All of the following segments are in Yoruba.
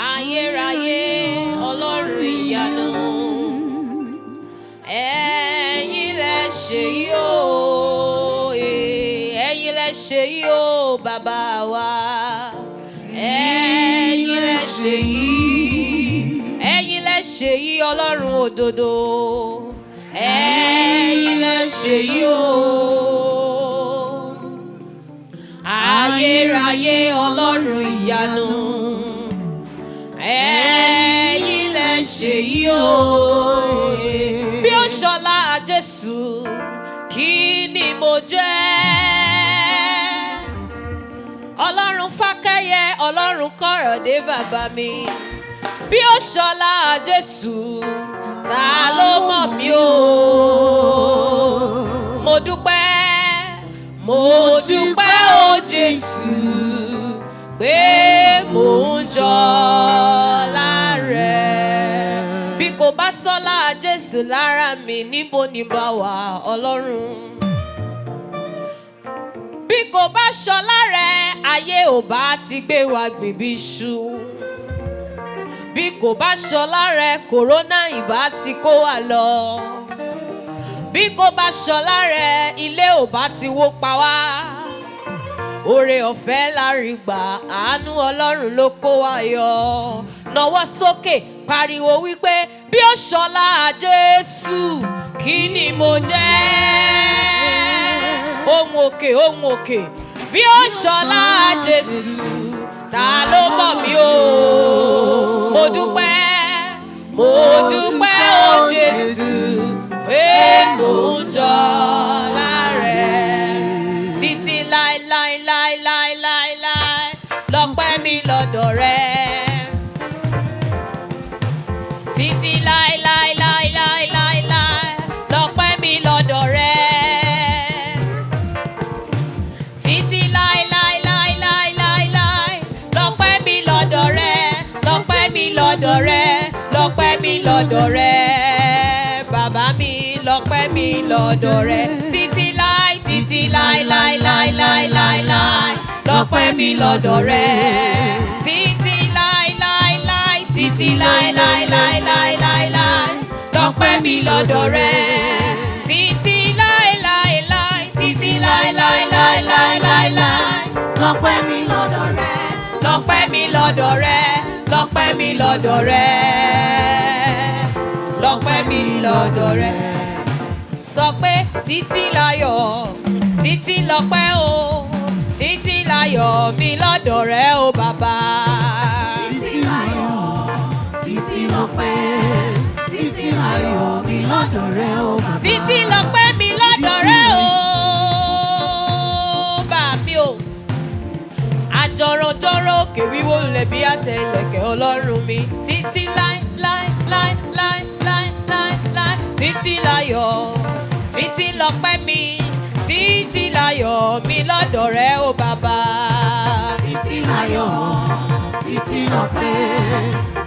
ayérayé ọlọ́run ìyanu ẹ̀yin lẹ ṣe yìí o ẹ̀yin lẹ ṣe yìí o bàbá wa ẹ̀yin lẹ ṣe yìí ẹ̀yin lẹ ṣe yìí ọlọ́run òdodo ẹ̀yin lẹ ṣe yìí o ayérayé ọlọ́run ìyanu ẹ̀yin lẹ ṣe yìí o bí ó ṣọlá Jésù kí ni mo jẹ́ ọlọ́run Fákẹ́yẹ ọlọ́run Kọ́rọ̀dé bàbá mi bí ó ṣọlá Jésù ta ló mọ̀ mí o mo dúpẹ́ o Jésù pé mò ń jọlá rẹ̀ bí kò bá sọ́lá Jésù lára mi níbo ni bá wà ọlọ́run bí kò bá ṣọlá rẹ̀ ayé ò bá ti gbé wa gbìbí iṣu bí kò bá ṣọlá rẹ̀ kòrónà ìbá ti kó wa lọ bí kò bá ṣọlá rẹ̀ ilé ò bá ti wó pa wá oore ọ̀fẹ́ la rí gbà àánú ọlọ́run ló kó wa yọ nawọ́ sókè pariwo wípé bí ó ṣọlá Jésù kí ni mo jẹ́ ohùn òkè bí ó ṣọlá Jésù ta ló mọ̀ mí o mo dúpẹ́ o Jésù pé mò ń jọlá rẹ̀ títí láéláé lọ́pẹ́ mi lọ́dọ̀ rẹ̀ títí láéláé lọ́pẹ́ mi lọ́dọ̀ rẹ̀ títí láéláé lọ́pẹ́ mi lọ́dọ̀ rẹ̀ lọ́pẹ́ mi lọ́dọ̀ rẹ̀ lọ́pẹ́ mi lọ́dọ̀ rẹ̀ bàbá mi lọ́pẹ́ mi lọ́dọ̀ rẹ̀ títí láé lọ́pẹ́ mi lọ́dọ̀ rẹ̀ títí láé lọ́pẹ́ mi lọ́dọ̀ rẹ̀ títí láé lọ́pẹ́ mi lọ́dọ̀ rẹ̀ lọ́pẹ́ mi lọ́dọ̀ rẹ̀ lọ́pẹ́ mi lọ́dọ̀ rẹ̀ lọ́pẹ́ mi lọ́dọ̀ rẹ̀ sọ pé títí láyọ̀ títí lọ́pẹ́ o títí láyọ̀ mi lọ́dọ̀ rẹ̀ o bàbá títí láyọ̀ títí lọ́pẹ́ títí láyọ̀ mi lọ́dọ̀ rẹ̀ o bàbá títí lọ́pẹ́ mi lọ́dọ̀ rẹ̀ o bà mí o àjọ̀rọ̀jọ̀rọ̀ òkè wíwó lulẹ̀ bí àtẹ ìlẹ̀kẹ̀ ọlọ́run mi títí láé títí láyọ̀ títí lọ́pẹ́ mi títí láyọ̀ mi lọ́dọ̀ rẹ̀ o bàbá títí láyọ̀ títí lọ́pẹ́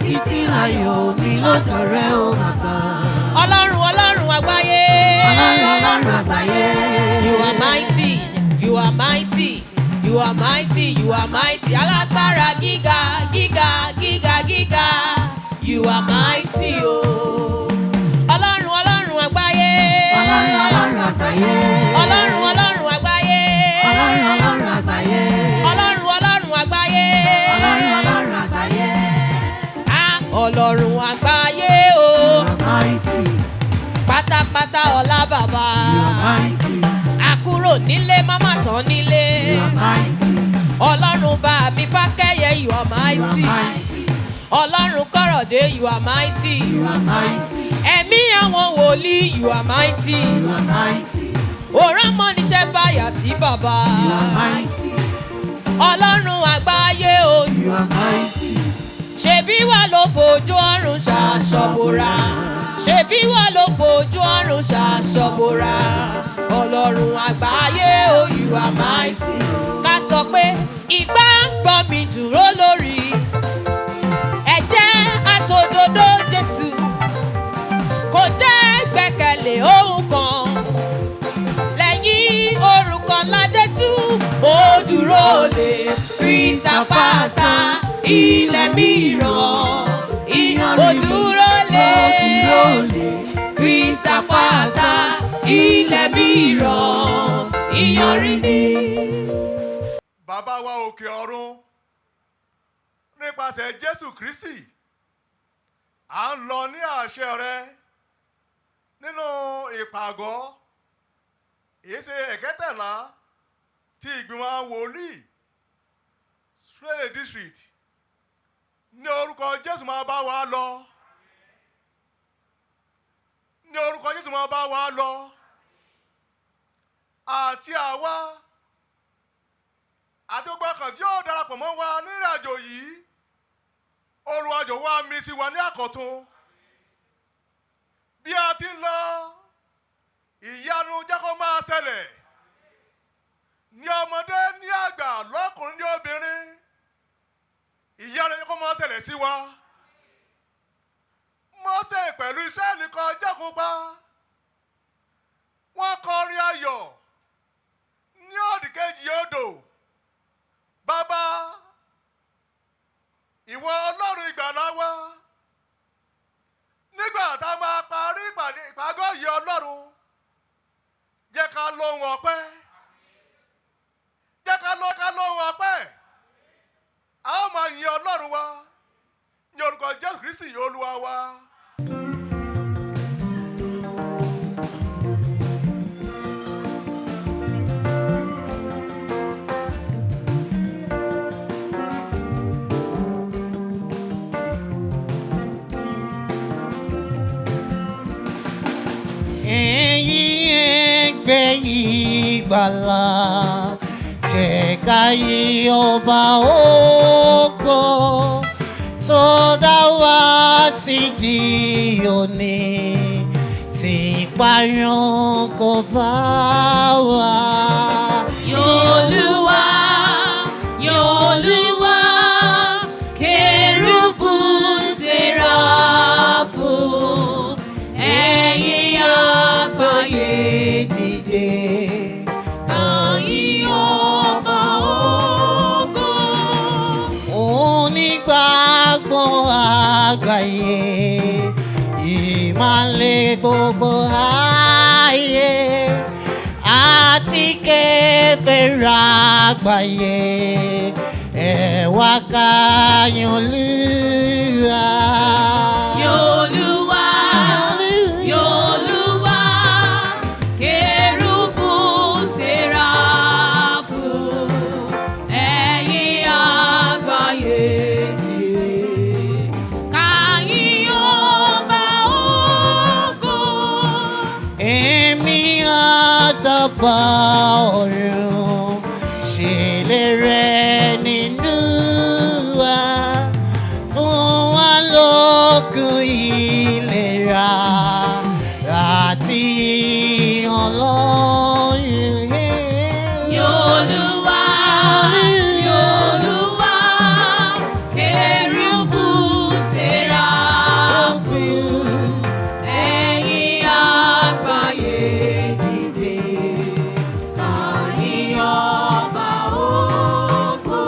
títí láyọ̀ mi lọ́dọ̀ rẹ̀ o bàbá ọlọ́run àgbáyé ọlọ́run àgbáyé you are mighty you are mighty you are mighty you are mighty alágbára gíga you are mighty o ọlọ́run àgbáyé ọlọ́run àgbáyé ọlọ́run àgbáyé ọlọ́run àgbáyé ọlọ́run àgbáyé ọlọ́run àgbáyé ọlọ́run àgbáyé o mighty pátápátá ọlá bàbá mighty àkúrò nílé máma tán nílé mighty ọlọ́run bá mi Fákẹ́yẹ you are mighty ọlọ́run Kọ́rọ̀dé you are mighty ẹ̀mí àwọn wòlíì you are mighty òrànmọ́ níṣẹ́ fàyà tí bàbá ọlọ́run àgbáyé o you are mighty ṣebí wà ló fojú ọ̀run ṣàṣọ̀bùrà ṣebí wà ló fojú ọ̀run ṣàṣọ̀bùrà ọlọ́run àgbáyé o you are mighty ká sọ pé ìgbà ń gbọ́ mi dúró lórí ẹ̀jẹ̀ àtòdodo Jésù kò jẹ́ gbẹ́kẹ̀lé ohun kan lẹ́yìn orúkọ ńlá Jésù ó dúró lé Kristi àpáta ilẹ̀ mìíràn. Mo dúró lé Kristi àpáta, ilẹ̀ mìíràn, ìyanrìn ni. Bàbá wa òkè ọ̀run, nípasẹ̀ Jésù Kristi, à ń lọ ní àṣẹ rẹ nínú ìpàgọ́ èyí ṣe ẹ̀kẹ́tẹ̀lá ti ìgbìmọ̀ wòlíì Surulere district. Ní orúkọ Jésù máa bá wa lọ. Ní orúkọ Jésù máa bá wa lọ. Àti àwa àti gbogbo ọkàn tí yóò darapọ̀ mọ́ wa ní ìrìnàjò yìí, Olúwa jọ̀wọ́ wá mí sí wa ní àkọ́tún. Bí a ti ń lọ, ìyanu jẹ́ kó máa ṣẹlẹ̀. Ní ọmọdé, ní àgbà, lọ́kùnrin, ní obìnrin, ìyanu jẹ́ kó máa ṣẹlẹ̀ sí wa. Mósè pẹ̀lú Ísírẹ́lì kọjá Pupa. Wọ́n kọrin ayọ̀ ní òdìkejì odò. Bàbá, ìwọ Ọlọ́run ìgbàlà wa, nígbà tá a máa parí ìpàgọ́ yìí, Ọlọ́run, jẹ́ ká lóhùn ọpẹ́. Jẹ́ ká lóhùn ọpẹ́. A ó máa yin Ọlọ́run wa ní orúkọ Jésù Kristi Olúwa wa. Ìgbàlà jẹ́ ká yìn ọba ògo tó dá wa sí di òní, tí ìparun kò bá wa. Olúwa, Olúwa, kérúbù séráfù, ẹ̀yin àgbáyé dìde. káyìn ọba ògo. Onígbàgbọ́ àgbáyé, ìmọ́lẹ̀ gbogbo ayé, àti kèfèrí àgbáyé, ẹ wá ká yìn Olúwa. Olúwa, Olúwa, kérúbù séráfù, ẹ̀yin àgbáyé dìde, káyìn ọba ògo. Èmi àdàbà ọ̀run ṣèlérí nínú wa, fún wa lókun ìlera àti Ọlọ́run. Olúwa, Olúwa, kérúbù séráfù, ẹ̀yin àgbáyé dìde, káyìn ọba ògo.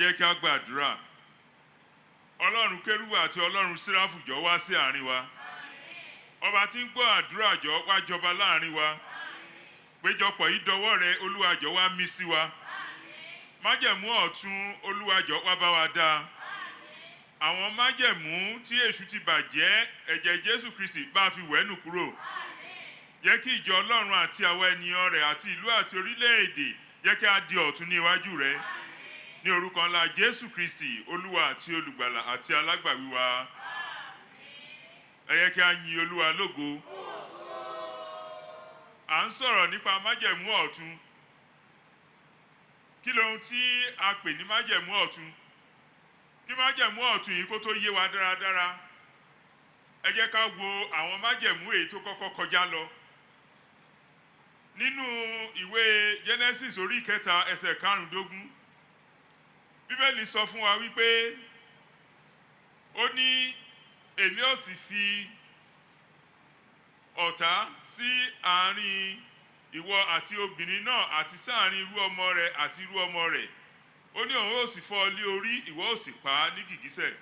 jẹ́ kí a gbàdúrà. Ọlọ́run Kérúbù àti Ọlọ́run Séráfù jọ̀ọ́ wá sí àárín wa. Ọba tí ń gbọ́ àdúrà jọ̀ọ́ wá jọba láàárín wa. Péjọpọ̀ yìí dọwọ́ rẹ, Olúwa jọ̀ọ́ wá mí sí wa. Májẹ̀mú ọ̀tun, Olúwa jọ̀ọ́ wá bá wa dá. Àwọn májẹ̀mú tí èṣù ti bàjẹ́, ẹ̀jẹ̀ Jésù Kristi bá fi wẹ̀nù kúrò. Jẹ́ kí ìjọ Ọlọ́run àti àwọn ènìyàn rẹ̀ àti ìlú àti orílẹ̀-èdè jẹ́ kí a di ọ̀tun ní iwájú rẹ̀. Ní orúkọ ńlá Jésù Kristi, Olúwa àti olùgbàlà àti alágbàwí wa. Ẹ yẹ kí a yin Olúwa lógo. À ń sọ̀rọ̀ nípa májẹ̀mú ọ̀tun. Kí lohun tí a pè ní májẹ̀mú ọ̀tun? Kí májẹ̀mú ọ̀tun yìí kó tó yé wa dáradára, ẹ jẹ́ ká wo àwọn májẹ̀mú èyí tó kọ́kọ́ kọjá lọ. Nínú ìwé Genesis orí 3 ẹsẹ̀ 15, Bíbélì sọ fún wa wípé ó ní èmi ó sì fi ọ̀tá sí àárín ìwọ àti obìnrin náà àti sáàárín irú ọmọ rẹ̀ àti irú ọmọ rẹ̀. Ó ní òun ó sì fọ́ ọ lé orí, ìwọ ó sì pa á ní gìgísẹ̀.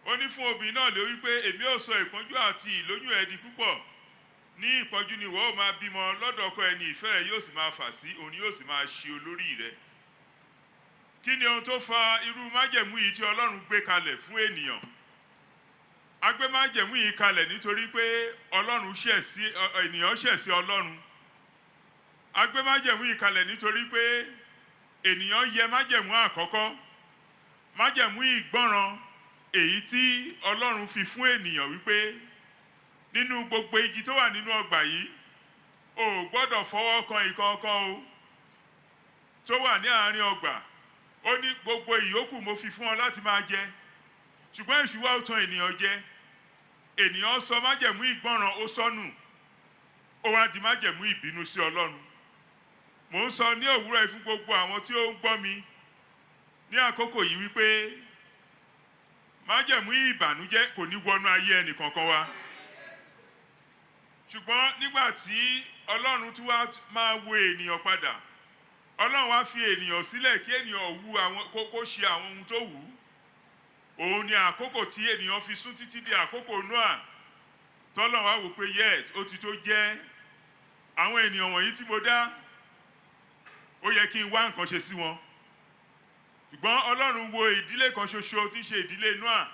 Ó ní fún obìnrin náà lé wípé èmi ó sọ ìpọ́njú àti ìlóyún ẹ di púpọ̀. Ní ìpọ́njú ni ìwọ ó máa bímọ, lọ́dọ̀ ọkọ ẹni ìfẹ́ rẹ yóò sì máa fà sí, òun yóò sì máa ṣe olórí rẹ. Kí ni ohun tó fa irú májẹ̀mú yìí tí Ọlọ́run gbé kalẹ̀ fún ènìyàn? A gbé májẹ̀mú yìí kalẹ̀ nítorí pé ènìyàn ṣẹ̀ sí Ọlọ́run. A gbé májẹ̀mú yìí kalẹ̀ nítorí pé ènìyàn yẹ májẹ̀mú àkọ́kọ́, májẹ̀mú ìgbọ́ràn èyí tí Ọlọ́run fi fún ènìyàn wípé nínú gbogbo igi tó wà nínú ọgbà yìí, o ò gbọ́dọ̀ fọwọ́ kan ìkankan o tó wà ní àárín ọgbà. Ó ní gbogbo ìyókù mo fi fún ọ láti máa jẹ. Ṣùgbọ́n èṣù wá ó tan ènìyàn jẹ. Ènìyàn sọ májẹ̀mú ìgbọ́ràn ó sọnù. Ó wá di májẹ̀mú ìbínú sí Ọlọ́run. Mò ń sọ ní òwúrọ̀ yìí fún gbogbo àwọn tí ó ń gbọ́ mi ní àkókò yìí wípé májẹ̀mú ìbànújẹ́ kò ní wọnú ayé ẹnì kankan wa. Ṣùgbọ́n nígbà tí Ọlọ́run tún wá máa wo ènìyàn padà, Ọlọ́run wá fi ènìyàn sílẹ̀ kí ènìyàn kó ṣe àwọn ohun tó wù ú. Òun ni àkókò tí ènìyàn fi sún títí di àkókò Nóà. Tọ́lọ́run wá wò pé yes, ó ti tó jẹ́. Àwọn ènìyàn wọ̀nyí tí mo dá, ó yẹ kí n wá nǹkan ṣe sí wọn. Ṣùgbọ́n Ọlọ́run wo ìdílé kan ṣoṣo tí ń ṣe ìdílé Nóà.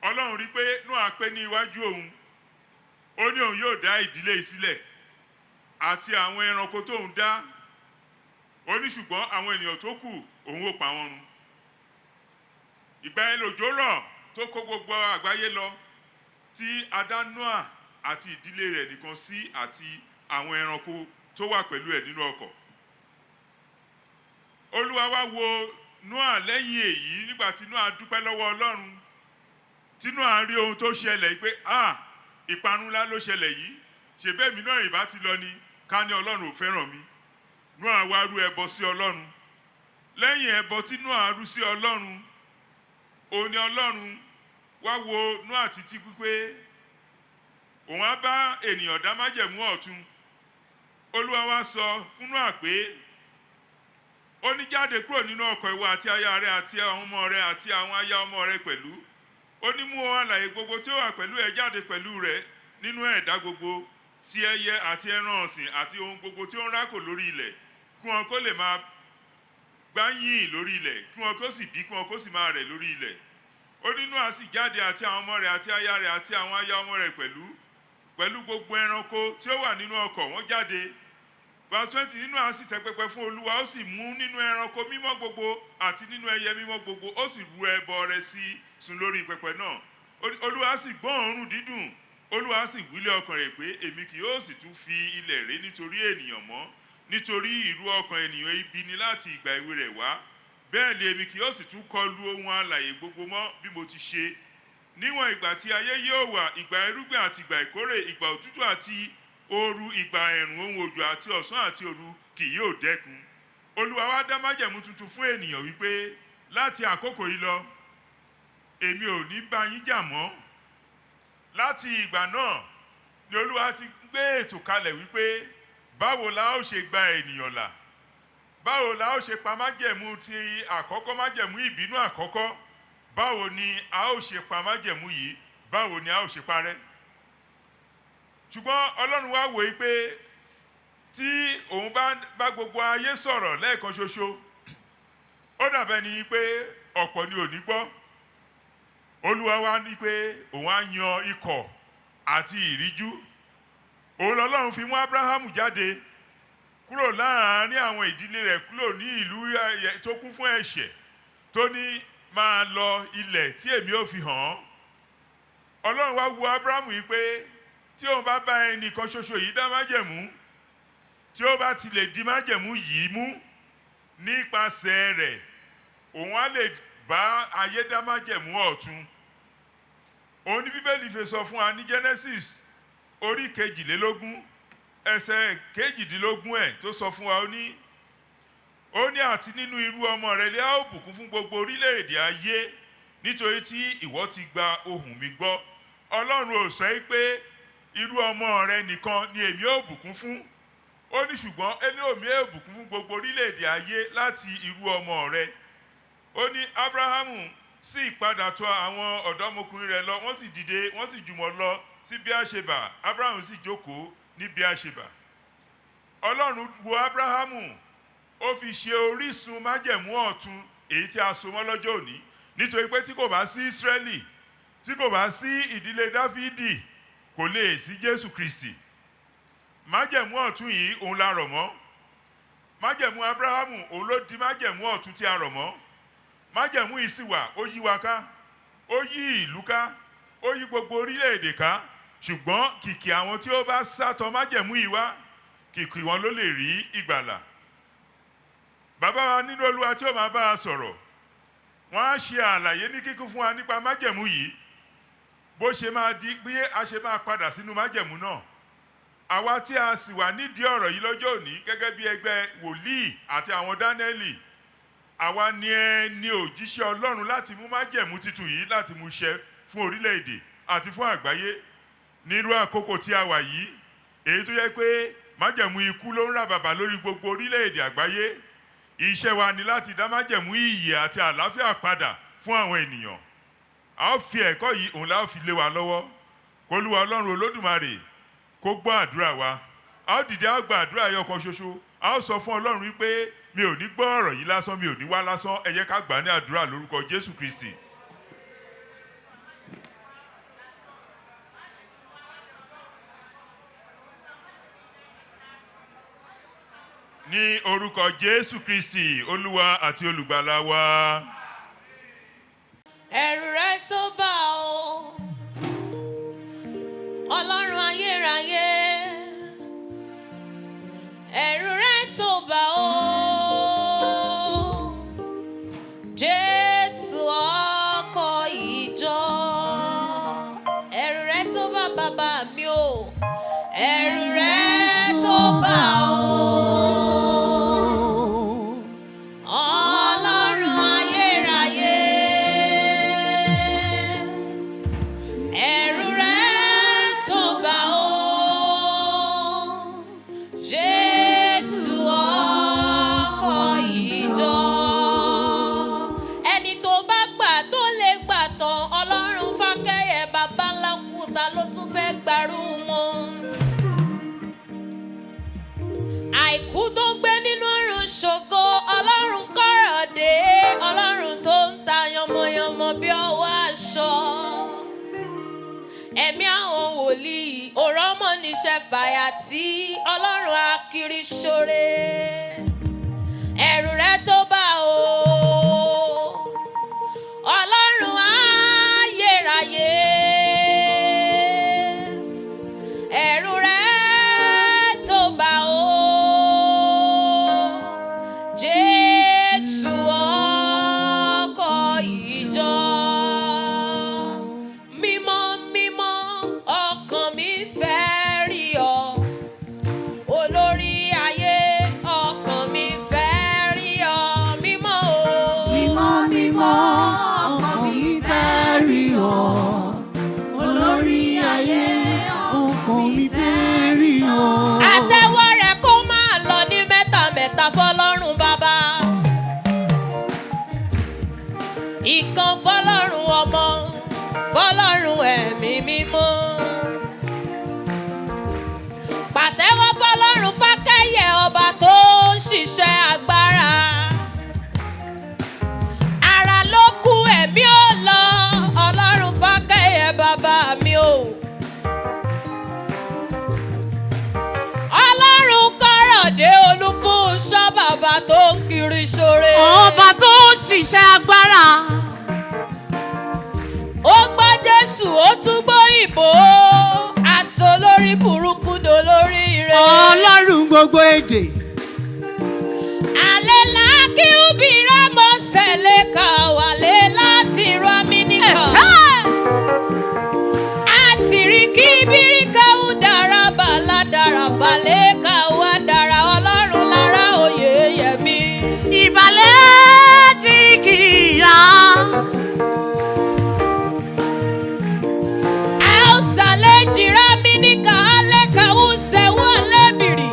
Ọlọ́run rí pé Nóà pé ní iwájú òun. Ó ní òun yóò dá ìdílé yìí sílẹ̀ àti àwọn ẹranko tó ń dá. Ó ní ṣùgbọ́n àwọn ènìyàn tó kù òun ó pa wọ́n run. Ìgbà yẹn lòjò rọ̀ tó kó gbogbo àgbáyé lọ, tí a dá Nóà àti ìdílé rẹ̀ nìkan sí àti àwọn ẹranko tó wà pẹ̀lú ẹ̀ nínú ọkọ̀. Olúwa wá wo Nóà lẹ́yìn èyí nígbà tí Nóà dúpẹ́ lọ́wọ́ Ọlọ́run. Tí Nóà rí ohun tó ṣẹlẹ̀ pé ìparun ńlá ló ṣẹlẹ̀ yìí. Ṣèbẹ́ mi náà ìbá ti lọ ni, ká ní Ọlọ́run ò fẹ́ràn mi. Nóà wá rú ẹbọ sí Ọlọ́run. Lẹ́yìn ẹbọ tí Nóà rú sí Ọlọ́run, òun ni Ọlọ́run wá wo Nóà títí pípé òun á bá ènìyàn dá májẹ̀mú ọ̀tun. Olúwa wá sọ fún Nóà pé ó ní jáde kúrò nínú ọkọ̀ ìwọ àti aya rẹ àti àwọn ọmọ rẹ àti àwọn aya ọmọ rẹ pẹ̀lú. Ó ní mú alààyè gbogbo tí ó wà pẹ̀lú ẹ jáde pẹ̀lú rẹ nínú ẹ̀dá gbogbo, ti ẹyẹ àti ẹran ọ̀sìn àti ohun gbogbo tí ó ń rákò lórí ilẹ̀, kí wọn kó lè máa gbáyìn lórí ilẹ̀, kí wọn kó sì bí, kí wọn kó sì máa rẹ̀ lórí ilẹ̀. Ó ní Nóà sì jáde àti àwọn ọmọ rẹ̀ àti aya rẹ̀ àti àwọn aya ọmọ rẹ̀ pẹ̀lú gbogbo ẹranko tí ó wà nínú ọkọ̀ wọn jáde. Verse 20, nínú Nóà sì tẹ́ pẹpẹ fún Olúwa, ó sì mú nínú ẹranko mímọ́ gbogbo àti nínú ẹyẹ mímọ́ gbogbo, ó sì rú ẹbọ rẹ̀ sí sun lórí pẹpẹ náà. Olúwa sì gbọ́ òórùn dídùn. Olúwa sì wí lé ọkàn rẹ̀ pé èmi kì yóò sì tún fi ilẹ̀ ré nítorí ènìyàn mọ́, nítorí ìrú ọkàn ènìyàn ibi ni láti ìgbà èwe rẹ̀ wá. Bẹ́ẹ̀ ni èmi kì yóò sì tún kọlu ohun alààyè gbogbo mọ́ bí mo ti ṣe. Níwọ̀n ìgbà tí ayé yóò wà, ìgbà irúgbìn àti ìgbà ìkórè, ìgbà òtútù àti ooru, ìgbà ẹ̀rùn, ohun òjò àti ọ̀sán àti òru kì yóò dẹ́kun. Olúwa wá dá májẹ̀mú tuntun fún ènìyàn wípé láti àkókò yìí lọ, èmi ò ní bá yín jà mọ́. Láti ìgbà náà ni Olúwa ti gbé ètò kalẹ̀ wípé báwo la ó ṣe gba ènìyàn là. báwo la ó ṣe pa májẹ̀mú ti àkọ́kọ́, májẹ̀mú ìbínú àkọ́kọ́, báwo ni a ó ṣe pa májẹ̀mú yìí, báwo ni a ó ṣe parẹ́. Ṣùgbọ́n Ọlọ́run wá wòó pé tí òun bá gbogbo ayé sọ̀rọ̀ lẹ́ẹ̀kan ṣoṣo, ó dàbẹ́ ni pé ọ̀pọ̀ ni ò ní gbọ́. Olúwa wá ní pé òun á yan ikọ̀ àti ìríjú. Òun lọ́lọ́run fi mú Ábúráhámù jáde kúrò láàárín àwọn ìdílé rẹ̀, kúrò ní ìlú tó kún fún ẹ̀ṣẹ̀, tó ní máa lọ ilẹ̀ tí èmi ò fi hàn án. Ọlọ́run wá wo Ábúráhámù yìí pé tí òun bá bá ẹnìkan ṣoṣo yìí dá májẹ̀mú, tí ó bá ti lè di májẹ̀mú yìí mú nípasẹ̀ rẹ̀, òun á lè bá ayé dá májẹ̀mú ọ̀tun. Òun ní Bíbélì fi sọ fún wa ní Genesis orí 22 ẹsẹ̀ 22 ẹ̀ tó sọ fún wa, ó ní àti nínú irú ọmọ rẹ̀ lé a ó bùkún fún gbogbo orílẹ̀-èdè ayé nítorí tí ìwọ ti gba ohùn mi gbọ́. Ọlọ́run ò sọ pé irú ọmọ rẹ̀ nìkan ni èmi ó bùkún fún. Ó ní ṣùgbọ́n ẹni òmí ó bùkún fún gbogbo orílẹ̀-èdè ayé láti irú ọmọ rẹ̀. Ó ní Ábúráhámù sì padà tọ̀ àwọn ọ̀dọ́mọkùnrin rẹ̀ lọ, wọ́n sì dìde, wọ́n sì jùmọ̀ lọ sí Bíáṣebà. Ábúráhámù sì jókòó ní Bíáṣebà. Ọlọ́run wo Ábúráhámù, ó fi ṣe orísun májẹ̀mú ọ̀tun èyí tí a so mọ́ lọ́jọ́ òní. Nítorí pé tí kò bá sí Ísírẹ́lì, tí kò bá sí ìdílé Dáfídì, kò lè sí Jésù Kristi. Májẹ̀mú ọ̀tun yìí òun la rọ̀ mọ́. Májẹ̀mú Ábúráhámù òun ló di májẹ̀mú ọ̀tun tí a rọ̀ mọ́. Májẹ̀mú yìí sì wà, ó yí wa ká, ó yí ìlú ká, ó yí gbogbo orílẹ̀-èdè ká. Ṣùgbọ́n kìkì àwọn tí ó bá sátọ májẹ̀mú yìí wá, kìkì wọn ló lè rí ìgbàlà. Bàbá wa nínú Olúwa tí ó máa bá a sọ̀rọ̀, wọ́n á ṣe àlàyé ní kíkún fún wa nípa májẹ̀mú yìí, bó ṣe máa di bí a ṣe máa padà sínú májẹ̀mú náà. Àwa tí a sì wà nídìí ọ̀rọ̀ yìí lọ́jọ́ òní gẹ́gẹ́ bí ẹgbẹ́ wòlíì àti àwọn Dánẹ́lì, àwa ni ẹni òjíṣẹ́ Ọlọ́run láti mú májẹ̀mú titun yìí láti mú ṣẹ fún orílẹ̀-èdè àti fún àgbáyé. Nírú àkókò tí a wà yìí, èyí tó yẹ pé májẹ̀mú ikú ló ń rà bàbà lórí gbogbo orílẹ̀-èdè àgbáyé, iṣẹ́ wa ni láti dá májẹ̀mú ìyè àti àlàáfíà padà fún àwọn ènìyàn. A ó fi ẹ̀kọ́ yìí òun la ó fi lé wa lọ́wọ́. Olúwa Ọlọ́run Olódùmarè kó gbọ́ àdúrà wa. A ó dìde, a ó gba àdúrà yìí ọ̀kan ṣoṣo. A ó sọ fún Ọlọ́run wípé mi ò ní gbọ́ ọ̀rọ̀ yìí lásán, mi ò ní wá lásán. Ẹ jẹ́ ká gbà ní àdúrà lórúkọ Jésù Kristi. Ní orúkọ Jésù Kristi, Olúwa àti Olùgbàlà wa. Ẹ̀rù rẹ tó bà ọ́, Ọlọ́run ayérayé. Ẹ̀rù rẹ tó bà ọ́, Jésù ọkọ̀ ìjọ. Ẹ̀rù rẹ tó bà bàbá mi o, ẹ̀rù rẹ tó bà ọ́. Àìkú tó gbé nínú ọ̀run ṣògo, Ọlọ́run kọ̀rọ̀ dé, Ọlọ́run tó ń ta yànmọ̀yànmọ̀ bí ọwọ́ aṣọ. Ẹ̀mí àwọn wòlíì, òrọ̀ mọ́ níṣẹ́ fàyà tí Ọlọ́run akiri ṣoore. Ẹ̀rù rẹ tó bà ọ́, Ọlọ́run ayérayé. Ẹ̀rù rẹ tó bà ọ́, Jésù ọkọ̀ ìjọ. Mímọ́ mímọ́ ọkàn mi fẹ́ rí ọ, olórí ayé ọkàn kan fọlọ́run ọmọ fọlọ́run ẹ̀mí mímọ́. Pàtẹ́wọ́ fọlọ́run Fákẹ́yẹ ọba tó ń ṣiṣẹ́ agbára. Ara ló kú ẹ̀mí ò lọ ọlọ́run Fákẹ́yẹ bàbá mi o. Ọlọ́run Kọ́rọ̀dé Olúfúnṣọ́ bàbá tó ń kiri ṣoore. Ọba tó ń ṣiṣẹ́ agbára. Ó gbọ́ Jésù ó tún gbóyìnbó. Aṣọ lórí burúkú dolórí ire. Ọlọ́run gbogbo èdè. Àlẹ́ làákì ubìrẹ́ mọ́ sẹ́lẹ̀ kà wálé láti rọ mí nìkan. Àtìrí kí bíríkà ó dára bàlá dára balẹ̀ ká wá dára ọlọ́run lára òye yẹmi. Ìbàlẹ̀ jìrìkìrà. A ó sàlẹ̀ jìrá mí nìkan alẹ́ ká ó sẹ́wọ́n lẹ́bìrì.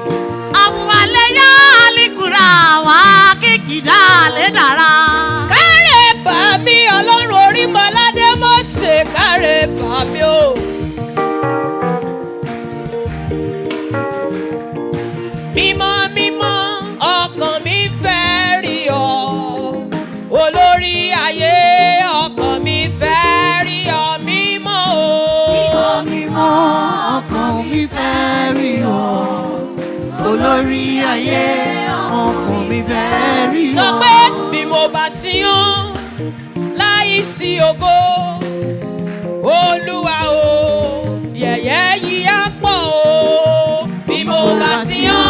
Àbùwálẹ̀ yá àlìkùrà wá kékìdá lè dára. Kárẹ̀ bà mí ọlọ́run Orímọládé Mósè kárẹ̀ bà mí o. Mímọ́ mímọ́ ọkàn mi fẹ́ rí ọ. Olórí ayé ọkàn mi fẹ́ rí ọ mímọ́ o. Mímọ́ mímọ́ ọkàn mi fẹ́ rí ọ. Olórí ayé ọkàn mi fẹ́ rí ọ. Sọ pé bí mo bá sìn ọ́ láì sí ògo Olúwa o yẹ̀yẹ́ yìí á pọ̀ o. Bí mo bá sìn ọ́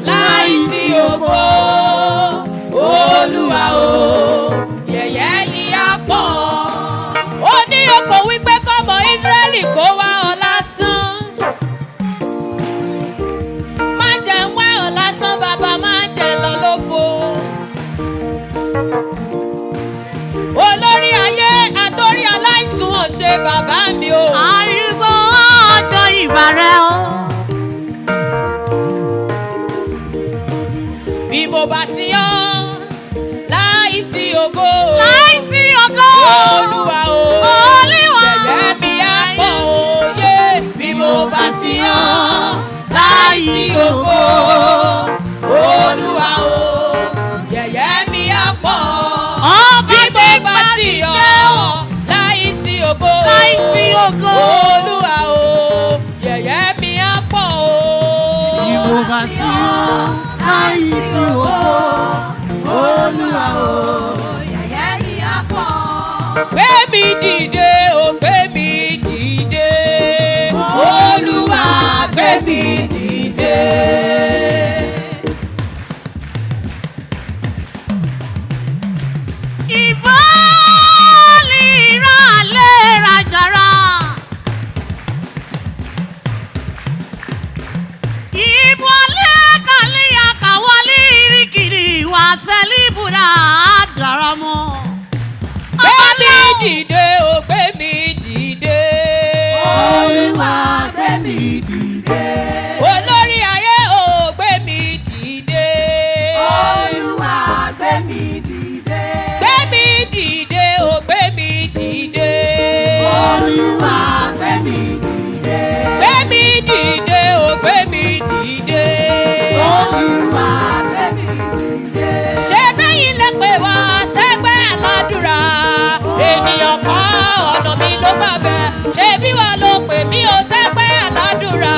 láì sí ògo Olúwa o yẹ̀yẹ́ yìí á pọ̀. Ó ní okò wípé kọ́mọ Ísírẹ́lì kó wá ọ lásán. Má jẹ́ ń wá ọ lásán bàbá má jẹ́ lọ lófo. Olórí ayé àtórí aláìsùn ọ̀ṣẹ́ bàbá mi o. Àrùgbó ọjọ́ ìbàrẹ̀ o. Bí mo bá sìn ọ́ láì sí ògo Láìsí ògo. Olúwa o Olúwa. yẹ̀yẹ́ mi á pọ̀ òye. Bí mo bá sìn ọ́ láì sí ògo Olúwa o yẹ̀yẹ́ mi á pọ̀. Ọba Bí tí mo bá sìn pàṣẹ ọ́ o. láì sí ògo Láìsí ògo. Olúwa o yẹ̀yẹ́ mi á pọ̀ o. Bí mo bá sí ọ láìsí ògo. Olúwa o. Yẹ̀yẹ́ mi á pọ̀. Gbé mi dìde o gbé mi dìde Olúwa gbé mi dìde. Ìbálì ìrànlẹ́ rajara. Ìbálẹ̀ kàlíyà kàwálí ìrìkìrì wà sẹ́líbùrà àdàràmọ́. Gbé mi dìde o gbé mi dìde. Olúwa gbé mi dìde. Olórí ayé o gbé mi dìde. Olúwa gbé mi dìde. Gbé mi dìde o gbé mi dìde. Olúwa gbé mi dìde. Gbé mi dìde o gbé mi dìde. Olúwa gbé mi dìde. Ṣé bẹ́yìn lè pè wá sẹ́gbẹ́ aládùúrà? Ènìyàn kan ọ̀nà mi ló gbà bẹ̀. Ṣé bí wàá ló pè mí o sẹ́gbẹ́ aládùúrà?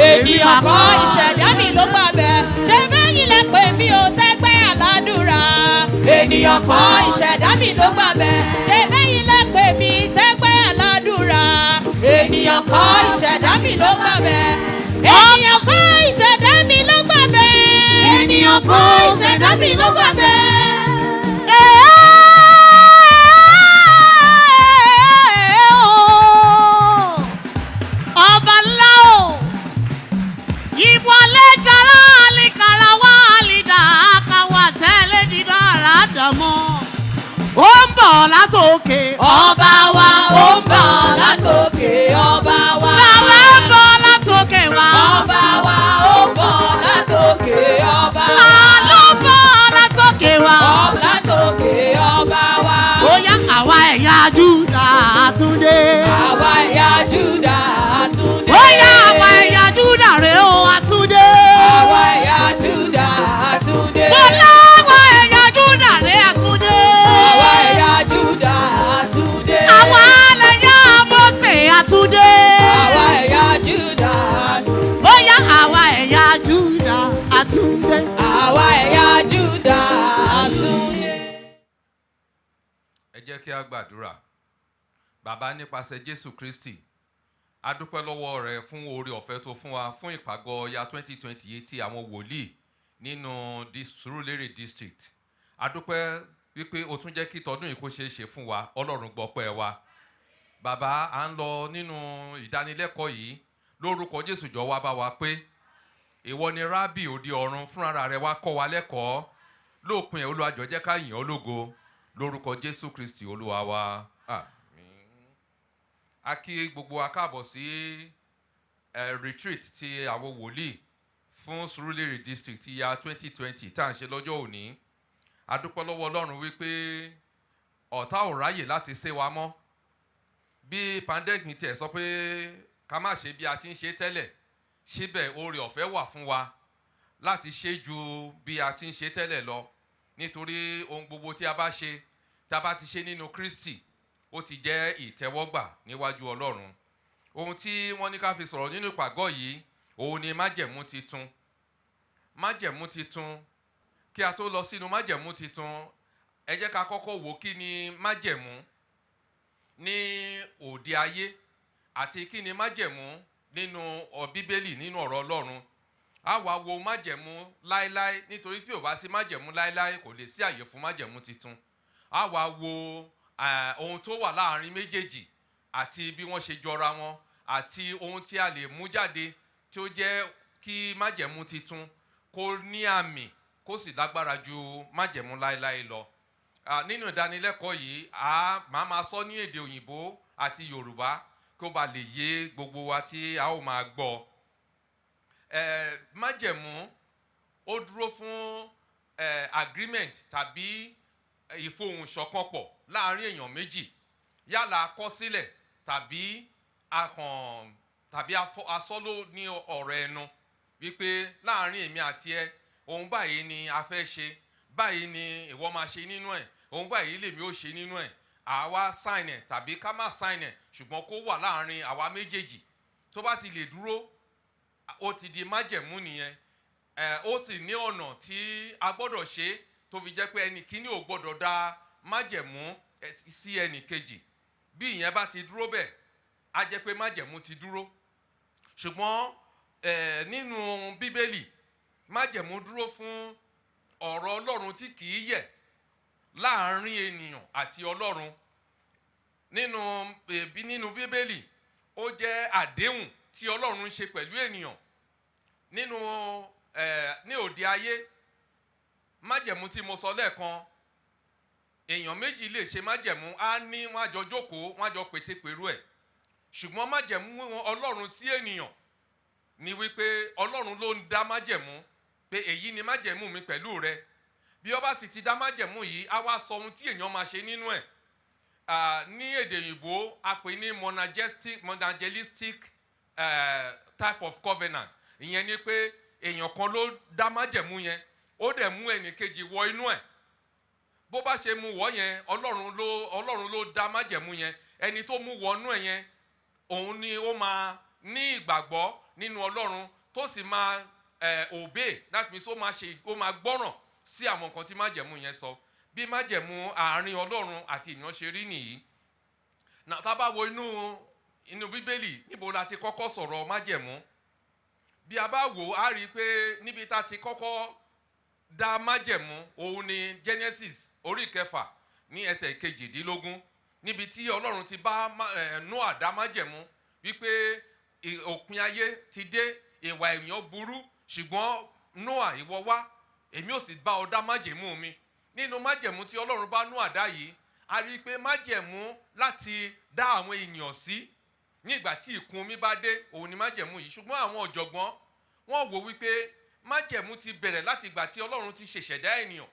Ènìyàn kan ìṣẹ̀dá mi ló gbà bẹ̀. Ṣé bẹ́yìn lè pè mí o sẹ́gbẹ́ aládùúrà? Ènìyàn kan ìṣẹ̀dá mi ló gbà bẹ̀. Ṣé bẹ́yìn lè pè mí sẹ́gbẹ́ aládùúrà? Ènìyàn kan ìṣẹ̀dá mi ló gbà bẹ̀. Ènìyàn kan ìṣẹ̀dá mi ló gbà bẹ̀. Ènìyàn kan ìṣẹ̀dá mi ló gbà bẹ̀. Ọba ńlá o, ìbò alẹ́ jara àlìkàrà wá àlìdá àkàwà sẹ́lẹ̀ dídá àràdàmọ́. Ó ń bọ̀ látòkè. Ọba wa ó ń bọ̀ látòkè ọba wa. Bàbá ń bọ̀ látòkè wá. Ọba wa ó ń bọ̀ látòkè ọba wa. Àlọ́ ń bọ̀ látòkè wá. Látòkè ọba wa. Ó jẹ́ kí a gbàdúrà. Bàbá, nípasẹ̀ Jésù Kristi, a dúpẹ́ lọ́wọ́ rẹ fún oore ọ̀fẹ́ tó fún wa fún ìpàgọ́ ya 2028 ti àwọn wòlíì nínú Surulere district. A dúpẹ́ wípé o tún jẹ́ kí tọdún yìí kó ṣeé ṣe fún wa. Ọlọ́run gbọpẹ́ wa. Bàbá, à ń lọ nínú ìdánilẹ́kọ̀ọ́ yìí lórúkọ Jésù, jọ̀ọ́ wá bá wa pé ìwọ ni rábì òde ọ̀run, fúnra rẹ wá kọ́ wa lẹ́kọ̀ọ́. Lópin ẹ̀, Olúwa jọ̀ọ́ jẹ́ ká yìn ọ́ lógo lórúkọ Jésù Kristi Olúwa wa. Àmín. A kí gbogbo wa káàbọ̀ sí retreat ti àwọn wòlíì fún Surulere district ti ya 2020 tá à ń ṣe lọ́jọ́ òní. A dúpẹ́ lọ́wọ́ Ọlọ́run wípé ọ̀tá ò ráyè láti ṣe wa mọ́. Bí pandemic tẹ̀ sọ pé ká má ṣe bí a ti ń ṣe tẹ́lẹ̀, síbẹ̀ oore ọ̀fẹ́ wà fún wa láti ṣe ju bí a ti ń ṣe tẹ́lẹ̀ lọ, nítorí ohun gbogbo tí a bá ṣe, tí a bá ti ṣe nínú Kristi, ó ti jẹ́ ìtẹ́wọ́gbà níwájú Ọlọ́run. Ohun tí wọ́n ní ká fi sọ̀rọ̀ nínú ìpàgọ́ yìí, òun ni májẹ̀mú titun. Májẹ̀mú titun. Kí a tó lọ sínú májẹ̀mú titun, ẹ jẹ́ ká kọ́kọ́ wò kí ni májẹ̀mú ní òde ayé àti kí ni májẹ̀mú nínú Bíbélì, nínú ọ̀rọ̀ Ọlọ́run. A wá wo májẹ̀mú láéláé, nítorí tí ò bá sí májẹ̀mú láéláé kò lè sí àyè fún májẹ̀mú titun. A wá wo ohun tó wà láàrin méjèèjì àti bí wọ́n ṣe jọra wọn, àti ohun tí a lè mú jáde tí ó jẹ́ kí májẹ̀mú titun kó ní àmì kó sì lágbára ju májẹ̀mú láéláé lọ. Nínú ìdánilẹ́kọ̀ọ́ yìí, máa sọ ní èdè òyìnbó àti Yorùbá kí ó ba lè yé gbogbo wa tí a ó máa gbọ́. Májẹ̀mú ó dúró fún agreement tàbí ìfohùnṣọ̀kanpọ̀ láàrin èèyàn méjì, yálà àkọsílẹ̀ tàbí asọ́lò ní ọ̀rọ̀ ẹnu, wípé láàrin èmi àti ẹ, ohun báyìí ni a fẹ́ ṣe, báyìí ni ìwọ máa ṣe nínú ẹ̀, ohun báyìí lèmi ó ṣe nínú ẹ̀. Àwa sign ẹ̀ tàbí ká má sign ẹ̀, ṣùgbọ́n kó wà láàrin àwa méjèèjì. Tó bá ti lè dúró, ó ti di májẹ̀mú nìyẹn. Ó sì ní ọ̀nà tí a gbọ́dọ̀ ṣe tó fi jẹ́ pé ẹnì kíní ò gbọ́dọ̀ dá májẹ̀mú sí ẹnì kejì. Bí ìyẹn bá ti dúró bẹ́ẹ̀, á jẹ́ pé májẹ̀mú ti dúró. Ṣùgbọ́n nínú Bíbélì, májẹ̀mú dúró fún ọ̀rọ̀ Ọlọ́run tí kìí yẹ̀ láàrin ènìyàn àti Ọlọ́run. Nínú Bíbélì, ó jẹ́ àdéhùn tí Ọlọ́run ń ṣe pẹ̀lú ènìyàn. Ní òde ayé, májẹ̀mú tí mo sọ lẹ́ẹ̀kan, èèyàn méjì lè ṣe májẹ̀mú, á ní wọ́n á jọ jókòó, wọ́n á jọ pètepèrú ẹ̀. Ṣùgbọ́n májẹ̀mú Ọlọ́run sí ènìyàn ni wípé Ọlọ́run ló ń dá májẹ̀mú pé èyí ni májẹ̀mú mi pẹ̀lú rẹ. Bí ó bá sì ti dá májẹ̀mú yìí, á wá sọ ohun tí èèyàn máa ṣe nínú ẹ̀. Ní èdè òyìnbó, a pè ní monergistic type of covenant. Ìyẹn ni pé èèyàn kan ló dá májẹ̀mú yẹn, ó dẹ̀ mú ẹnìkejì wọ inú ẹ̀. Bó bá ṣe mú wọ yẹn, Ọlọ́run ló dá májẹ̀mú yẹn. Ẹni tó mú wọnú ẹ̀ yẹn, òun ni ó máa ní ìgbàgbọ́ nínú Ọlọ́run, tó sì máa obey, that means ó máa gbọ́ràn sí àwọn nǹkan tí májẹ̀mú yẹn sọ. Bí májẹ̀mú àárín Ọlọ́run àti ènìyàn ṣe rí nìyí. Tá bá wo inú Bíbélì, níbo la ti kọ́kọ́ sọ̀rọ̀ májẹ̀mú? Bí a bá wò, á rí i pé níbi tá ti kọ́kọ́ dá májẹ̀mú, òun ni Genesis orí 6 ní ẹsẹ̀ 18, níbi tí Ọlọ́run ti bá Noah dá májẹ̀mú wípé òpin ayé ti dé, ìwà èèyàn burú, ṣùgbọ́n Noah, ìwọ wá, èmi ò sì bá ọ dá májẹ̀mú mi. Nínú májẹ̀mú tí Ọlọ́run bá Noah dá yìí, a rí i pé májẹ̀mú láti dá àwọn èèyàn sí nígbà tí ìkún omi bá dé, òun ni májẹ̀mú yìí. Ṣùgbọ́n àwọn ọ̀jọ̀gbọ́n wọ́n wò wípé májẹ̀mú ti bẹ̀rẹ̀ láti ìgbà tí Ọlọ́run ti ṣẹ̀ṣẹ̀dá ènìyàn.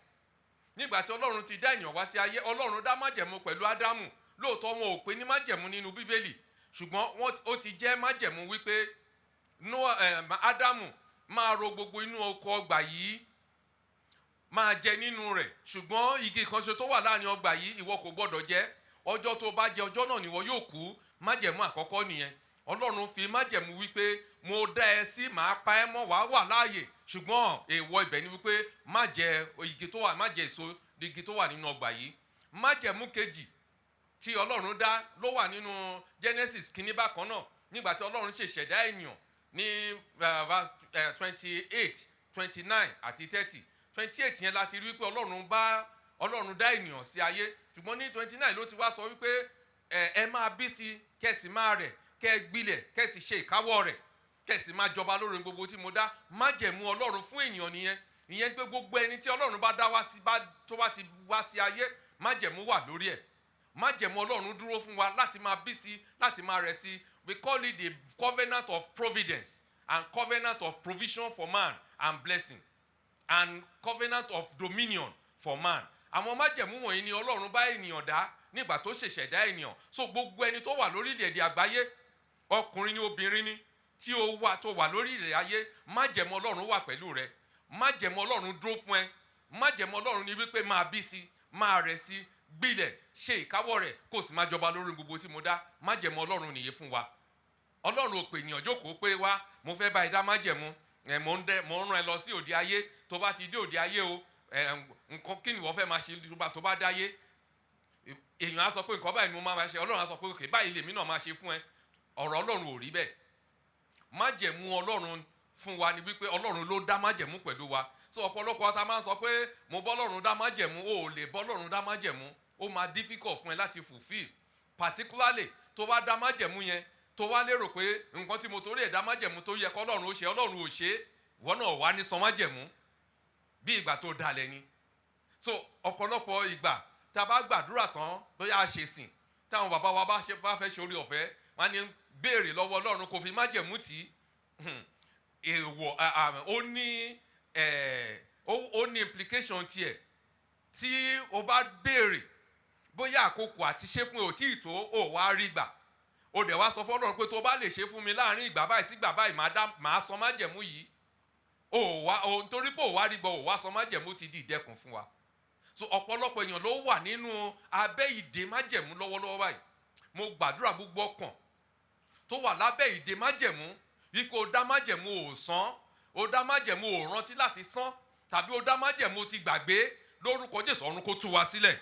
Nígbà tí Ọlọ́run ti dá ènìyàn wá sí ayé, Ọlọ́run dá májẹ̀mú pẹ̀lú Ádámù. Lóòótọ́ wọn ò pè ní májẹ̀mú nínú Bíbélì, ṣùgbọ́n ó ti jẹ́ májẹ̀mú wípé Ádámù máa ro gbogbo inú oko ọgbà yìí, máa jẹ nínú rẹ̀, ṣùgbọ́n igi kan ṣe tó wà láàrin ọgbà yìí ìwọ kò gbọ́dọ̀ jẹ. Ọjọ́ tó bá jẹ, ọjọ́ náà nìwọ yóò kú. Májẹ̀mú àkọ́kọ́ nìyẹn. Ọlọ́run fi májẹ̀mú wípé mo dá ẹ sí, màá pa ẹ́ mọ́, wàá wà láàyè, ṣùgbọ́n èèwọ̀ ibẹ̀ ni wípé má jẹ igi tó wà, má jẹ èso igi tó wà nínú ọgbà yìí. Májẹ̀mú kejì tí ọlọ́run dá ló wà nínú Genesis kìíní bákan náà nígbà tí ọlọ́run ṣẹ̀ṣẹ̀dá ènìyàn ní verse 28, 29 àti 30. 28 yẹn láti rí wípé ọlọ́run dá ènìyàn sí ayé, ṣùgbọ́n ní 29 ló ti wá sọ wípé ẹ máa bí sí, kẹ́sì máa rẹ̀, kẹ́ gbilẹ̀, kẹ́sì ṣe ìkáwọ́ rẹ̀, kẹ́sì máa jọba lórí gbogbo tí mo dá. májẹ̀mú ọlọ́run fún ènìyàn nìyẹn. ìyẹn pé gbogbo ẹni tí ọlọ́run bá dá tó bá ti wá sí ayé, májẹ̀mú wà lórí ẹ̀. májẹ̀mú ọlọ́run dúró fún wa láti máa bí sí, láti máa rẹ̀ sí. We call it the covenant of providence and covenant of provision for man and blessing and covenant of dominion for man. Àwọn májẹ̀mú wọ̀nyí ni ọlọ́run bá ènìyàn dá nígbà tó ṣẹ̀ṣẹ̀dá ènìyàn. So gbogbo ẹni tó wà lórílẹ̀-èdè àgbáyé, ọkùnrin ni obìnrin ni, tí ó wà lórílẹ̀ ayé, májẹ̀mú ọlọ́run wà pẹ̀lú rẹ. májẹ̀mú ọlọ́run dúró fún ẹ. májẹ̀mú ọlọ́run ni wípé máa bí sí, máa rẹ̀ sí, gbilẹ̀, ṣe ìkáwọ́ rẹ̀, kó sì máa jọba lórí gbogbo tí mo dá. májẹ̀mú ọlọ́run nìyẹn fún wa. ọlọ́run ò pè ènìyàn jókòó pé wá mo fẹ́ bá ẹ dá májẹ̀mú, mo ń rán ẹ lọ sí òde ayé, tó bá ti dé òde ayé o nǹkan kí ni wọ́n fẹ́ máa ṣe tó bá dáyé. èèyàn á sọ pé nǹkan báyìí ni mo máa ṣe, ọlọ́run á sọ pé òkè báyìí lèmi náà máa ṣe fún ẹ. ọ̀rọ̀ ọlọ́run ò rí bẹ́ẹ̀. májẹ̀mú ọlọ́run fún wa ni wípé ọlọ́run ló dá májẹ̀mú pẹ̀lú wa. So ọ̀pọ̀lọpọ̀ ta máa ń sọ pé mo bọ́ ọlọ́run dá májẹ̀mú, o ò lè bọ́ ọlọ́run dá májẹ̀mú, ó máa difficult fún ẹ láti fulfill, particularly tó bá dá májẹ̀mú yẹn tó wá lérò pé nǹkan tí mo torí ẹ̀ dá májẹ̀mú tó yẹ kọ́lọ́run ó ṣe, ọlọ́run ò ṣe, ìwọ náà wá ní san májẹ̀mú bí ìgbà tó dalẹ̀ ni. So ọ̀pọ̀lọpọ̀ ìgbà tá a bá gbàdúrà tán bóyá a ṣe sìn, táwọn bàbá wa bá fẹ́ ṣe orí ọ̀fẹ́, wọ́n á ní béèrè lọ́wọ́ ọlọ́run kò fi májẹ̀mú tì í. èèwọ̀ ó ní implication tiẹ̀. tí o bá béèrè bóyá àkókò àti ṣe fún ẹ ò tí ì tó, ò wá rí gbà, o dẹ̀ wá sọ fún ọlọ́run pé tó bá lè ṣe fún mi láàrin ìgbà báyìí sí ìgbà báyìí màá san májẹ̀mú yìí, nítorí pé ò wá rí gbọ́, ò wá san májẹ̀mú ti di ìdẹkùn fún wa. So ọ̀pọ̀lọpọ̀ èèyàn ló wà nínú abẹ́ ìdè májẹ̀mú lọ́wọ́lọ́wọ́ báyìí. mo gbàdúrà gbogbo ọkàn tó wà lábẹ́ ìdè májẹ̀mú wípé o dá májẹ̀mú ò san, o dá májẹ̀mú ò rántí láti san, tàbí o dá májẹ̀mú ti gbàgbé, lórúkọ Jésù ọ̀run kó tú wa sílẹ̀.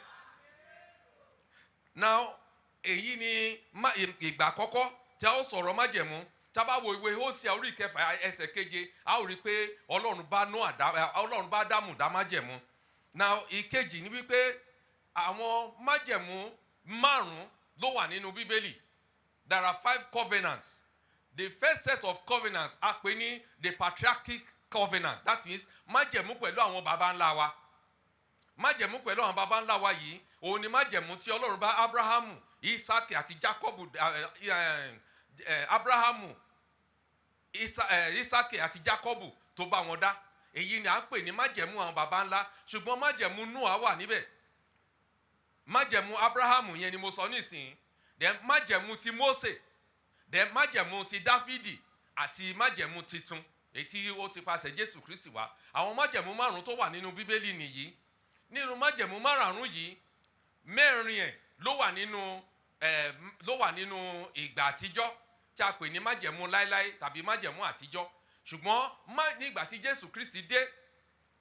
Now èyí ni ìgbà àkọ́kọ́ tí a ó sọ̀rọ̀ májẹ̀mú. Tá a bá wo ìwé Hósíà orí 9 ẹsẹ̀ 7, a ó rí pé ọlọ́run bá Ádámù dá májẹ̀mú. Now ìkejì ni wípé àwọn májẹ̀mú 5 ló wà nínú Bíbélì. There are 5 covenants. The first set of covenants a pè ní the patriarchic covenant. That means májẹ̀mú pẹ̀lú àwọn baba ńlá wa. májẹ̀mú pẹ̀lú àwọn baba ńlá wa yìí, òun ni májẹ̀mú tí ọlọ́run bá Ábúráhámù, Ísákì àti Jákọ́bù, Ábúráhámù, Ísákì àti Jákọ́bù tó bá wọn dá. èyí ni à ń pè ní májẹ̀mú àwọn baba ńlá. ṣùgbọ́n májẹ̀mú Nóà wà níbẹ̀. májẹ̀mú Ábúráhámù yẹn ni mo sọ nísìnyí. Then májẹ̀mú ti Mósè, then májẹ̀mú ti Dáfídì àti májẹ̀mú titun èyí tí ó ti pasẹ̀ Jésù Kristi wá. àwọn májẹ̀mú 5 tó wà nínú Bíbélì nìyí. nínú májẹ̀mú 5 yìí, 4 ẹ̀ ló wà nínú ìgbà àtijọ́ tí a pè ní májẹ̀mú láíláí tàbí májẹ̀mú àtijọ́. ṣùgbọ́n nígbà tí Jésù Kristi dé,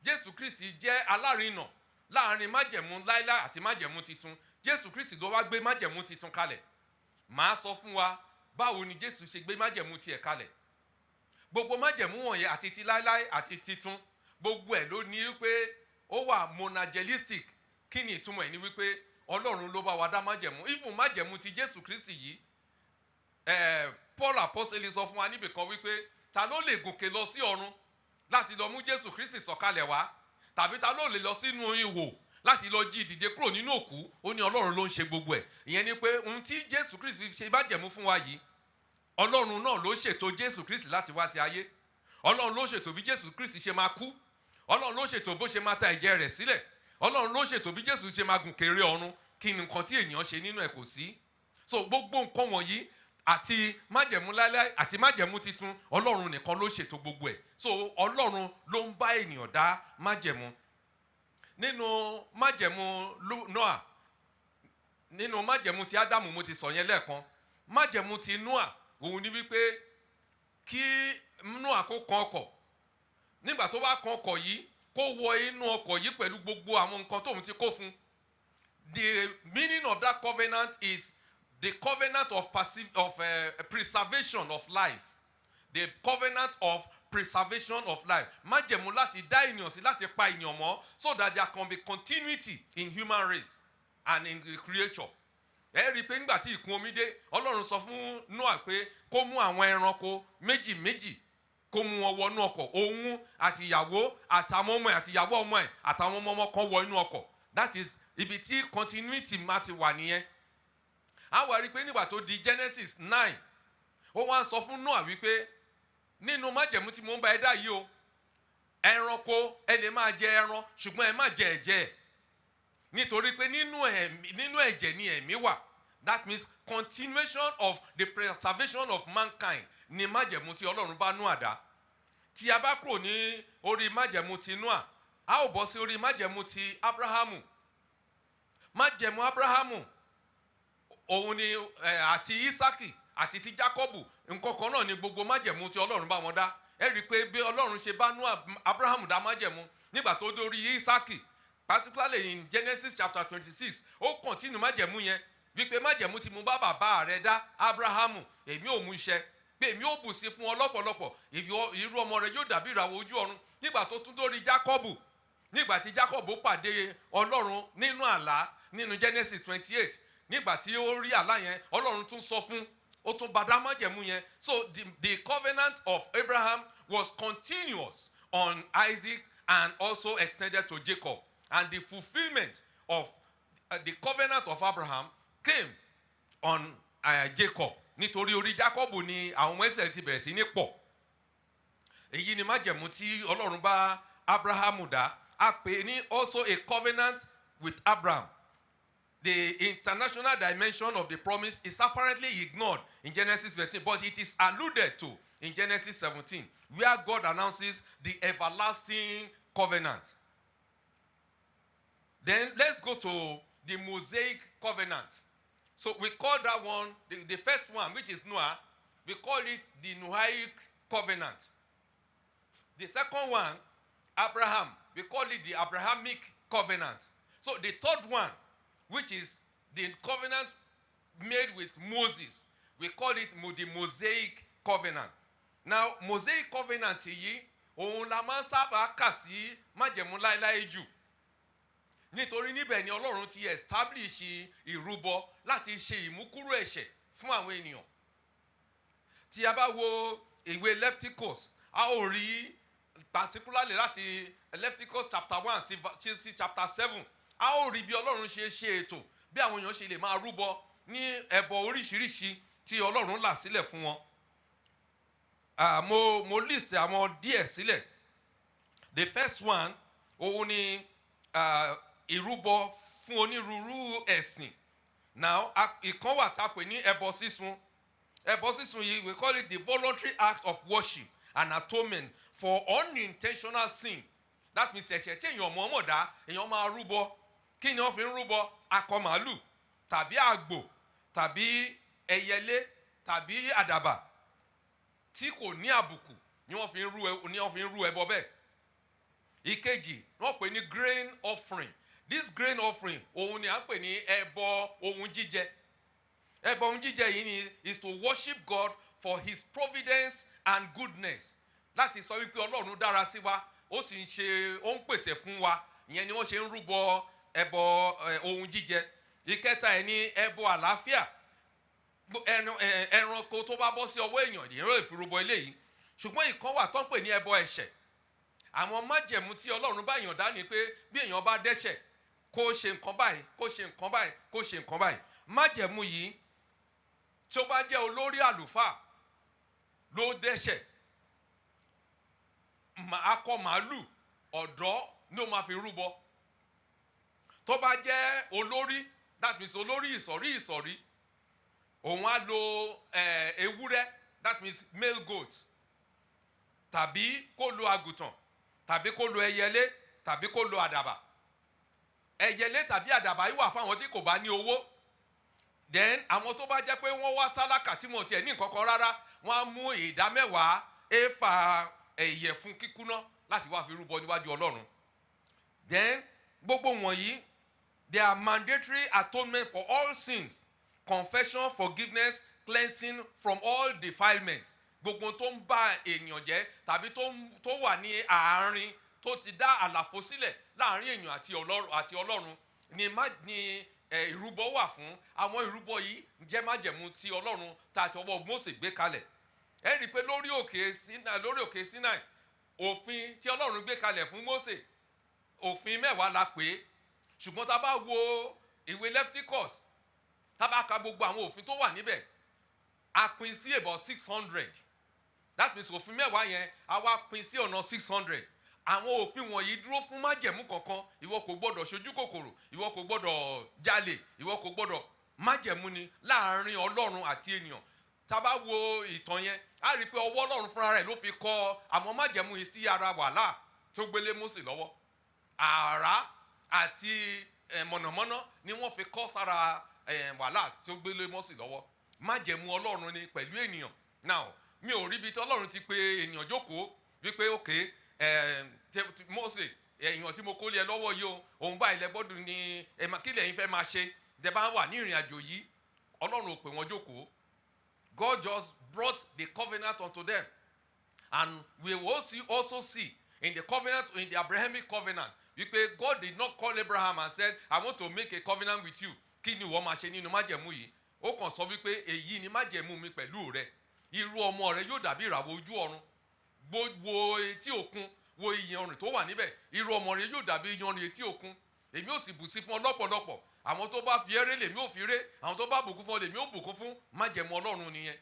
Jésù Kristi jẹ́ alárinà láàrin májẹ̀mú láíláí àti májẹ̀mú titun. Jésù Kristi ló wá gbé májẹ̀mú titun kalẹ̀. màá sọ fún wa báwo ni Jésù ṣe gbé májẹ̀mú tiẹ̀ kalẹ̀. gbogbo májẹ̀mú wọ̀nyẹn àti ti láíláí àti titun, gbogbo ẹ̀ ló ní wípé ó wà monagelistic. kí ni ìtumọ̀ ẹ̀? ní wípé ọlọ́run ló bá wa dá májẹ̀mú. even májẹ̀mú ti Jésù Kristi yìí, Paul apostole sọ fún wa níbìkan wípé ta ló lè gòkè lọ sí ọ̀run láti lọ mú Jésù Kristi sọ̀kalẹ̀ wá, tàbí ta ló lè lọ sínú ihò láti lọ jí dìde kúrò nínú òkú. ó ní ọlọ́run ló ń ṣe gbogbo ẹ̀. ìyẹn ni pé ohun tí Jésù Kristi ṣe májẹ̀mú fún wa yìí, ọlọ́run náà ló ṣètò Jésù Kristi láti wá sí ayé. ọlọ́run ló ṣètò bí Jésù Kristi ṣe máa kú. ọlọ́run ló ṣètò bó ṣe máa ta ẹ̀jẹ̀ rẹ̀ sílẹ̀. ọlọ́run ló ṣètò bí Jésù ṣe máa gùn kéré ọ̀run. kí ni nǹkan tí ènìyàn ṣe nínú ẹ̀? kò sí. So gbogbo nǹkan wọ̀nyí àti májẹ̀mú láíláí àti májẹ̀mú titun, ọlọ́run nìkan ló ṣètò gbogbo ẹ̀. So ọlọ́run ló ń bá ènìyàn dá májẹ̀mú. nínú májẹ̀mú Nóà, nínú májẹ̀mú ti Ádámù mo ti sọ yẹn lẹ́ẹ̀kan. májẹ̀mú ti Nóà òun ni wípé kí Nóà kó kan ọkọ̀. nígbà tó bá kan ọkọ̀ yìí, kó wọ inú ọkọ̀ yìí pẹ̀lú gbogbo àwọn nǹkan tóun ti kó fún. the meaning of that covenant is the covenant of preservation of life. The covenant of preservation of life. Májẹ̀mú láti dá ènìyàn sí, láti pa ènìyàn mọ́, so that there can be continuity in human race and in the creature. Ẹ rí i pé nígbà tí ìkún omi dé, Ọlọ́run sọ fún Noah pé kó mú àwọn ẹranko méjì méjì kó mú wọn wọnú ọkọ̀. Òun àti ìyàwó àtàwọn ọmọ ẹ̀ àti ìyàwó ọmọ ẹ̀ àtàwọn ọmọ kan wọ inú ọkọ̀. That is ibi tí continuity máa ti wà nìyẹn. A wá rí i pé nígbà tó di Genesis 9, ó wá sọ fún Noah wípé nínú májẹ̀mú tí mo ń bá ẹ dá yìí o, ẹranko ẹ lè máa jẹ ẹran ṣùgbọ́n ẹ má jẹ ẹ̀jẹ̀ ẹ̀, nítorí pé nínú ẹ̀jẹ̀ ni ẹ̀mí wà. That means continuation of the preservation of mankind ni májẹ̀mú tí Ọlọ́run bá Noah dá. Tí a bá kúrò ní orí májẹ̀mú ti Noah, a ó bọ́ sí orí májẹ̀mú ti Abrahamu. Májẹ̀mú Abrahamu òun ni àti Isaki àti ti Jacobu, nǹkan kan náà ni gbogbo májẹ̀mú tí Ọlọ́run bá wọn dá. Ẹ rí i pé bí Ọlọ́run ṣe bá Abrahamu dá májẹ̀mú nígbà tó dórí Isaki, particularly in Genesis chapter 26, ó continue májẹ̀mú yẹn wípé májẹ̀mú tí mo bá bàbá rẹ̀ dá Abrahamu, èmi ò mú iṣẹ́, pé èmi ò bù sí fún ọ lọ́pọ̀lọpọ̀, irú ọmọ rẹ̀ yóò dàbí ìràwọ̀ ojú ọ̀run. Nígbà tó tún dórí Jacobu, nígbà tí Jacobu pàdé Ọlọ́run nínú àlá nínú Genesis 28, nígbà tí ó rí àlá yẹn, Ọlọ́run tún sọ fún, ó tún bá dá májẹ̀mú yẹn. So the covenant of Abraham was continuous on Isaac and also extended to Jacob. And the fulfillment of the covenant of Abraham came on Jacob. Nítorí orí Jacob ni àwọn ọmọ Ísírẹ́lì ti bẹ̀rẹ̀ sí ní pọ̀. Èyí ni májẹ̀mú tí Ọlọ́run bá Abrahamu dá. A pè ní also a covenant with Abraham. The international dimension of the promise is apparently ignored in Genesis 13, but it is alluded to in Genesis 17, where God announces the everlasting covenant. Then let's go to the Mosaic covenant. So we call that one, the first one, which is Noah, we call it the Noahic covenant. The second one, Abraham, we call it the Abrahamic covenant. So the third one, which is the covenant made with Moses, we call it the Mosaic covenant. Now, Mosaic covenant yìí, òun la máa ń sábà kà sí májẹ̀mú láéláé jù. Nítorí níbẹ̀ ni Ọlọ́run ti establish ìrúbọ láti ṣe ìmúkúrò ẹ̀ṣẹ̀ fún àwọn ènìyàn. Tí a bá wo ìwé Leviticus, a ó rí particularly láti Leviticus chapter 1 sí chapter 7, a ó rí bí Ọlọ́run ṣe ètò bí àwọn èèyàn ṣe lè máa rúbọ ní ẹbọ oríṣiríṣi tí Ọlọ́run là sílẹ̀ fún wọn. Mo list àwọn díẹ̀ sílẹ̀. The first one, òun ni ìrúbọ fún onírúurú ẹ̀sìn. Now, ìkan wà tá a pè ní ẹbọ sísun. Ẹbọ sísun yìí, we call it the voluntary act of worship and atonement for unintentional sin. That means ẹ̀ṣẹ̀ tí èèyàn mọ̀ọ́mọ̀ dá, èèyàn máa rúbọ. Kí ni wọ́n fi ń rúbọ? Akọ màálù tàbí àgbò tàbí ẹyẹlé tàbí àdàbà tí kò ní àbùkù ni wọ́n fi ń rú ẹbọ bẹ́ẹ̀. Ìkejì wọ́n pè ní grain offering. This grain offering òun ni à ń pè ní ẹbọ ohun jíjẹ. Ẹbọ ohun jíjẹ yìí ni is to worship God for his providence and goodness. Láti sọ wípé Ọlọ́run dára sí wa, ó sì ń ṣe, ó ń pèsè fún wa. Ìyẹn ni wọ́n ṣe ń rúbọ ẹbọ ohun jíjẹ. Ìkẹta ẹ̀ ní ẹbọ àlàáfíà. Ẹranko tó bá bọ́ sí ọwọ́ èèyàn èèyàn lè fi rúbọ eléyìí. Ṣùgbọ́n ìkan wà tó ń pè ní ẹbọ ẹ̀ṣẹ̀. Àwọn májẹ̀mú tí Ọlọ́run bá yàn dá ni pé bí èèyàn bá dẹ́ṣẹ̀, kó ṣe nǹkan báyìí, kó ṣe nǹkan báyìí, kó ṣe nǹkan báyìí. Májẹ̀mú yìí tí ó bá jẹ́ olórí àlùfáà ló dẹ́ṣẹ̀, akọ màálù ọ̀dọ́ ni ó máa fi rúbọ. Tó bá jẹ́ olórí, that means olórí ìsọ̀rí, òun á lo ewúrẹ́, that means male goat, tàbí kó lo àgùntàn, tàbí kó lo ẹyẹlé, tàbí kó lo àdàbà. Ẹyẹlé tàbí àdàbà yìí wà fún àwọn tí kò bá ní owó. Then àwọn tó bá jẹ́ pé wọ́n wá tálákà tí wọ́n tiẹ̀ ní nǹkan kan rárá, wọ́n á mú ìdámẹ́wàá éfà ìyẹ̀fun kíkúná láti wá fi rúbọ níwájú Ọlọ́run. Then gbogbo wọ̀nyí They are mandatory atonement for all sins, confession, forgiveness, cleansing from all defilements. Gbogbo tó ń bá èèyàn jẹ́ tàbí tó wà ní àárín tó ti dá àlàfo sílẹ̀ láàrin èèyàn àti Ọlọ́run ni ìrúbọ wà fún. Àwọn ìrúbọ yìí jẹ́ májẹ̀mú tí Ọlọ́run tá ti ọwọ́ Mósè gbé kalẹ̀. Ẹ rí i pé lórí òkè Sinai òfin tí Ọlọ́run gbé kalẹ̀ fún Mósè òfin 10 la pè é. Ṣùgbọ́n tá a bá wo ìwé Leviticus tá a bá ka gbogbo àwọn òfin tó wà níbẹ̀ a pín sí about 600. That means òfin 10 yẹn a wá pín sí ọ̀nà 600. Àwọn òfin wọ̀nyí dúró fún májẹ̀mú kankan. Ìwọ kò gbọ́dọ̀ ṣojú kòkòrò, ìwọ kò gbọ́dọ̀ jalè, ìwọ kò gbọ́dọ̀. Májẹ̀mú ni láàrin Ọlọ́run àti ènìyàn. Tá a bá wo ìtàn yẹn a rí i pé ọwọ́ Ọlọ́run fúnra rẹ̀ ló fi kọ àwọn májẹ̀mú yìí sí ara wàhálà tó gbélé Mósè lọ́wọ́. Àrá àti mọ̀nàmọ́ná ni wọ́n fi kọ́ sára wàhálà tó gbélé Mósè lọ́wọ́. Májẹ̀mú Ọlọ́run ni pẹ̀lú ènìyàn. Now mi ò rí ibi tí Ọlọ́run ti pe ènìyàn jókòó wípé okay Mósè èèyàn tí mo kó lé ẹ lọ́wọ́ yìí o òun báyìí lẹ gbọ́dọ̀ ní kí lẹ́yìn fẹ́ máa ṣe tẹ́ bá wà ní ìrìn àjò yìí. Ọlọ́run ò pè wọ́n jókòó. God just brought the covenant unto them, and we will also see in the covenant, in the Abrahamic covenant, wípé God did not call Abraham and said, I want to make a covenant with you. Kí ni ìwọ máa ṣe nínú májẹ̀mú yìí? Ó kàn sọ wípé èyí ni májẹ̀mú mi pẹ̀lú rẹ. Irú ọmọ rẹ yóò dàbí ìràwọ̀ ojú ọ̀run. Wo etí òkun, wo iyanrìn tó wà níbẹ̀. Irú ọmọ rẹ yóò dàbí iyanrìn etí òkun. Èmi ò sì bù sí fún ọ lọ́pọ̀lọpọ̀. Àwọn tó bá fi eré lèmi ò fi ré. Àwọn tó bá bùkún fún ọ lèmi ò bùkún fún. Májẹ̀mú Ọlọ́run nìyẹn.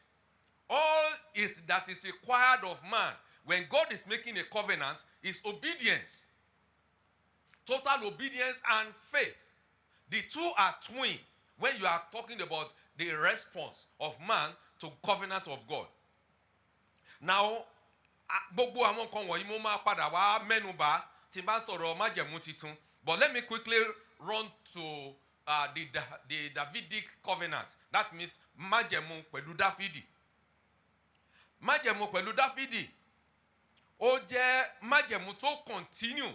All that is required of man when God is making a covenant is obedience. Total obedience and faith. The two are twin when you are talking about the response of man to covenant of God. Now, gbogbo àwọn nǹkan wọ̀nyí mo máa padà wá mẹ́nubà tí n bá sọ̀rọ̀ májẹ̀mú titun. But let me quickly run to the Davidic covenant. That means májẹ̀mú pẹ̀lú Dáfídì. Májẹ̀mú pẹ̀lú Dáfídì ó jẹ́ májẹ̀mú tó continue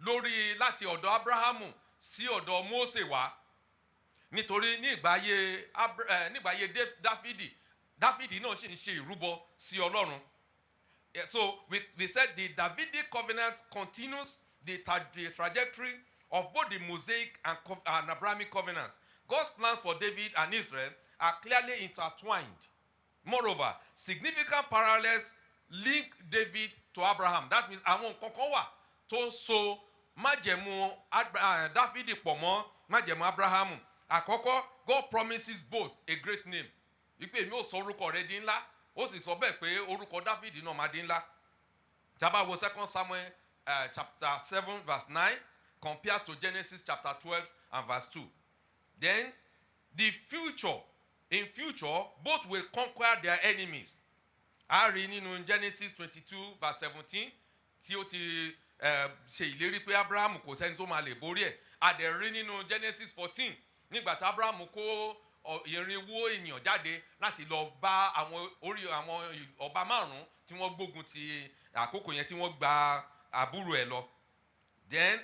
lórí láti ọ̀dọ̀ Abrahamu sí ọ̀dọ̀ Mósè wá. Nítorí ní ìgbà ayé Dáfídì náà sì ń ṣe ìrúbọ sí Ọlọ́run. So we said the Davidic covenant continues the trajectory of both the Mosaic and Abrahamic covenants. God's plans for David and Israel are clearly intertwined. Moreover, significant parallels link David to Abraham. That means àwọn nǹkan kan wà tó so májẹ̀mú Dáfídì pọ̀ mọ́ májẹ̀mú Abrahamu. Àkọ́kọ́, God promises both a great name. Wípé èmi ò sọ orúkọ rẹ̀ di ńlá. Ó sì sọ bẹ́ẹ̀ pé orúkọ Dáfídì náà máa di ńlá. Tá bá wo 2 Samuel chapter 7 verse 9 compared to Genesis chapter 12 and verse 2. Then in future, both will conquer their enemies. A rí nínú Genesis 22 verse 17 tí ó ti ṣe ìlérí pé Abraham kò sẹ́ni tó máa lè borí ẹ̀. A dẹ̀ rí nínú Genesis 14 nígbà tí Abraham kó irinwó ènìyàn jáde láti lọ bá àwọn ọba 5 tí wọ́n gbógun ti àkókò yẹn tí wọ́n gba àbúrò ẹ̀ lọ. Then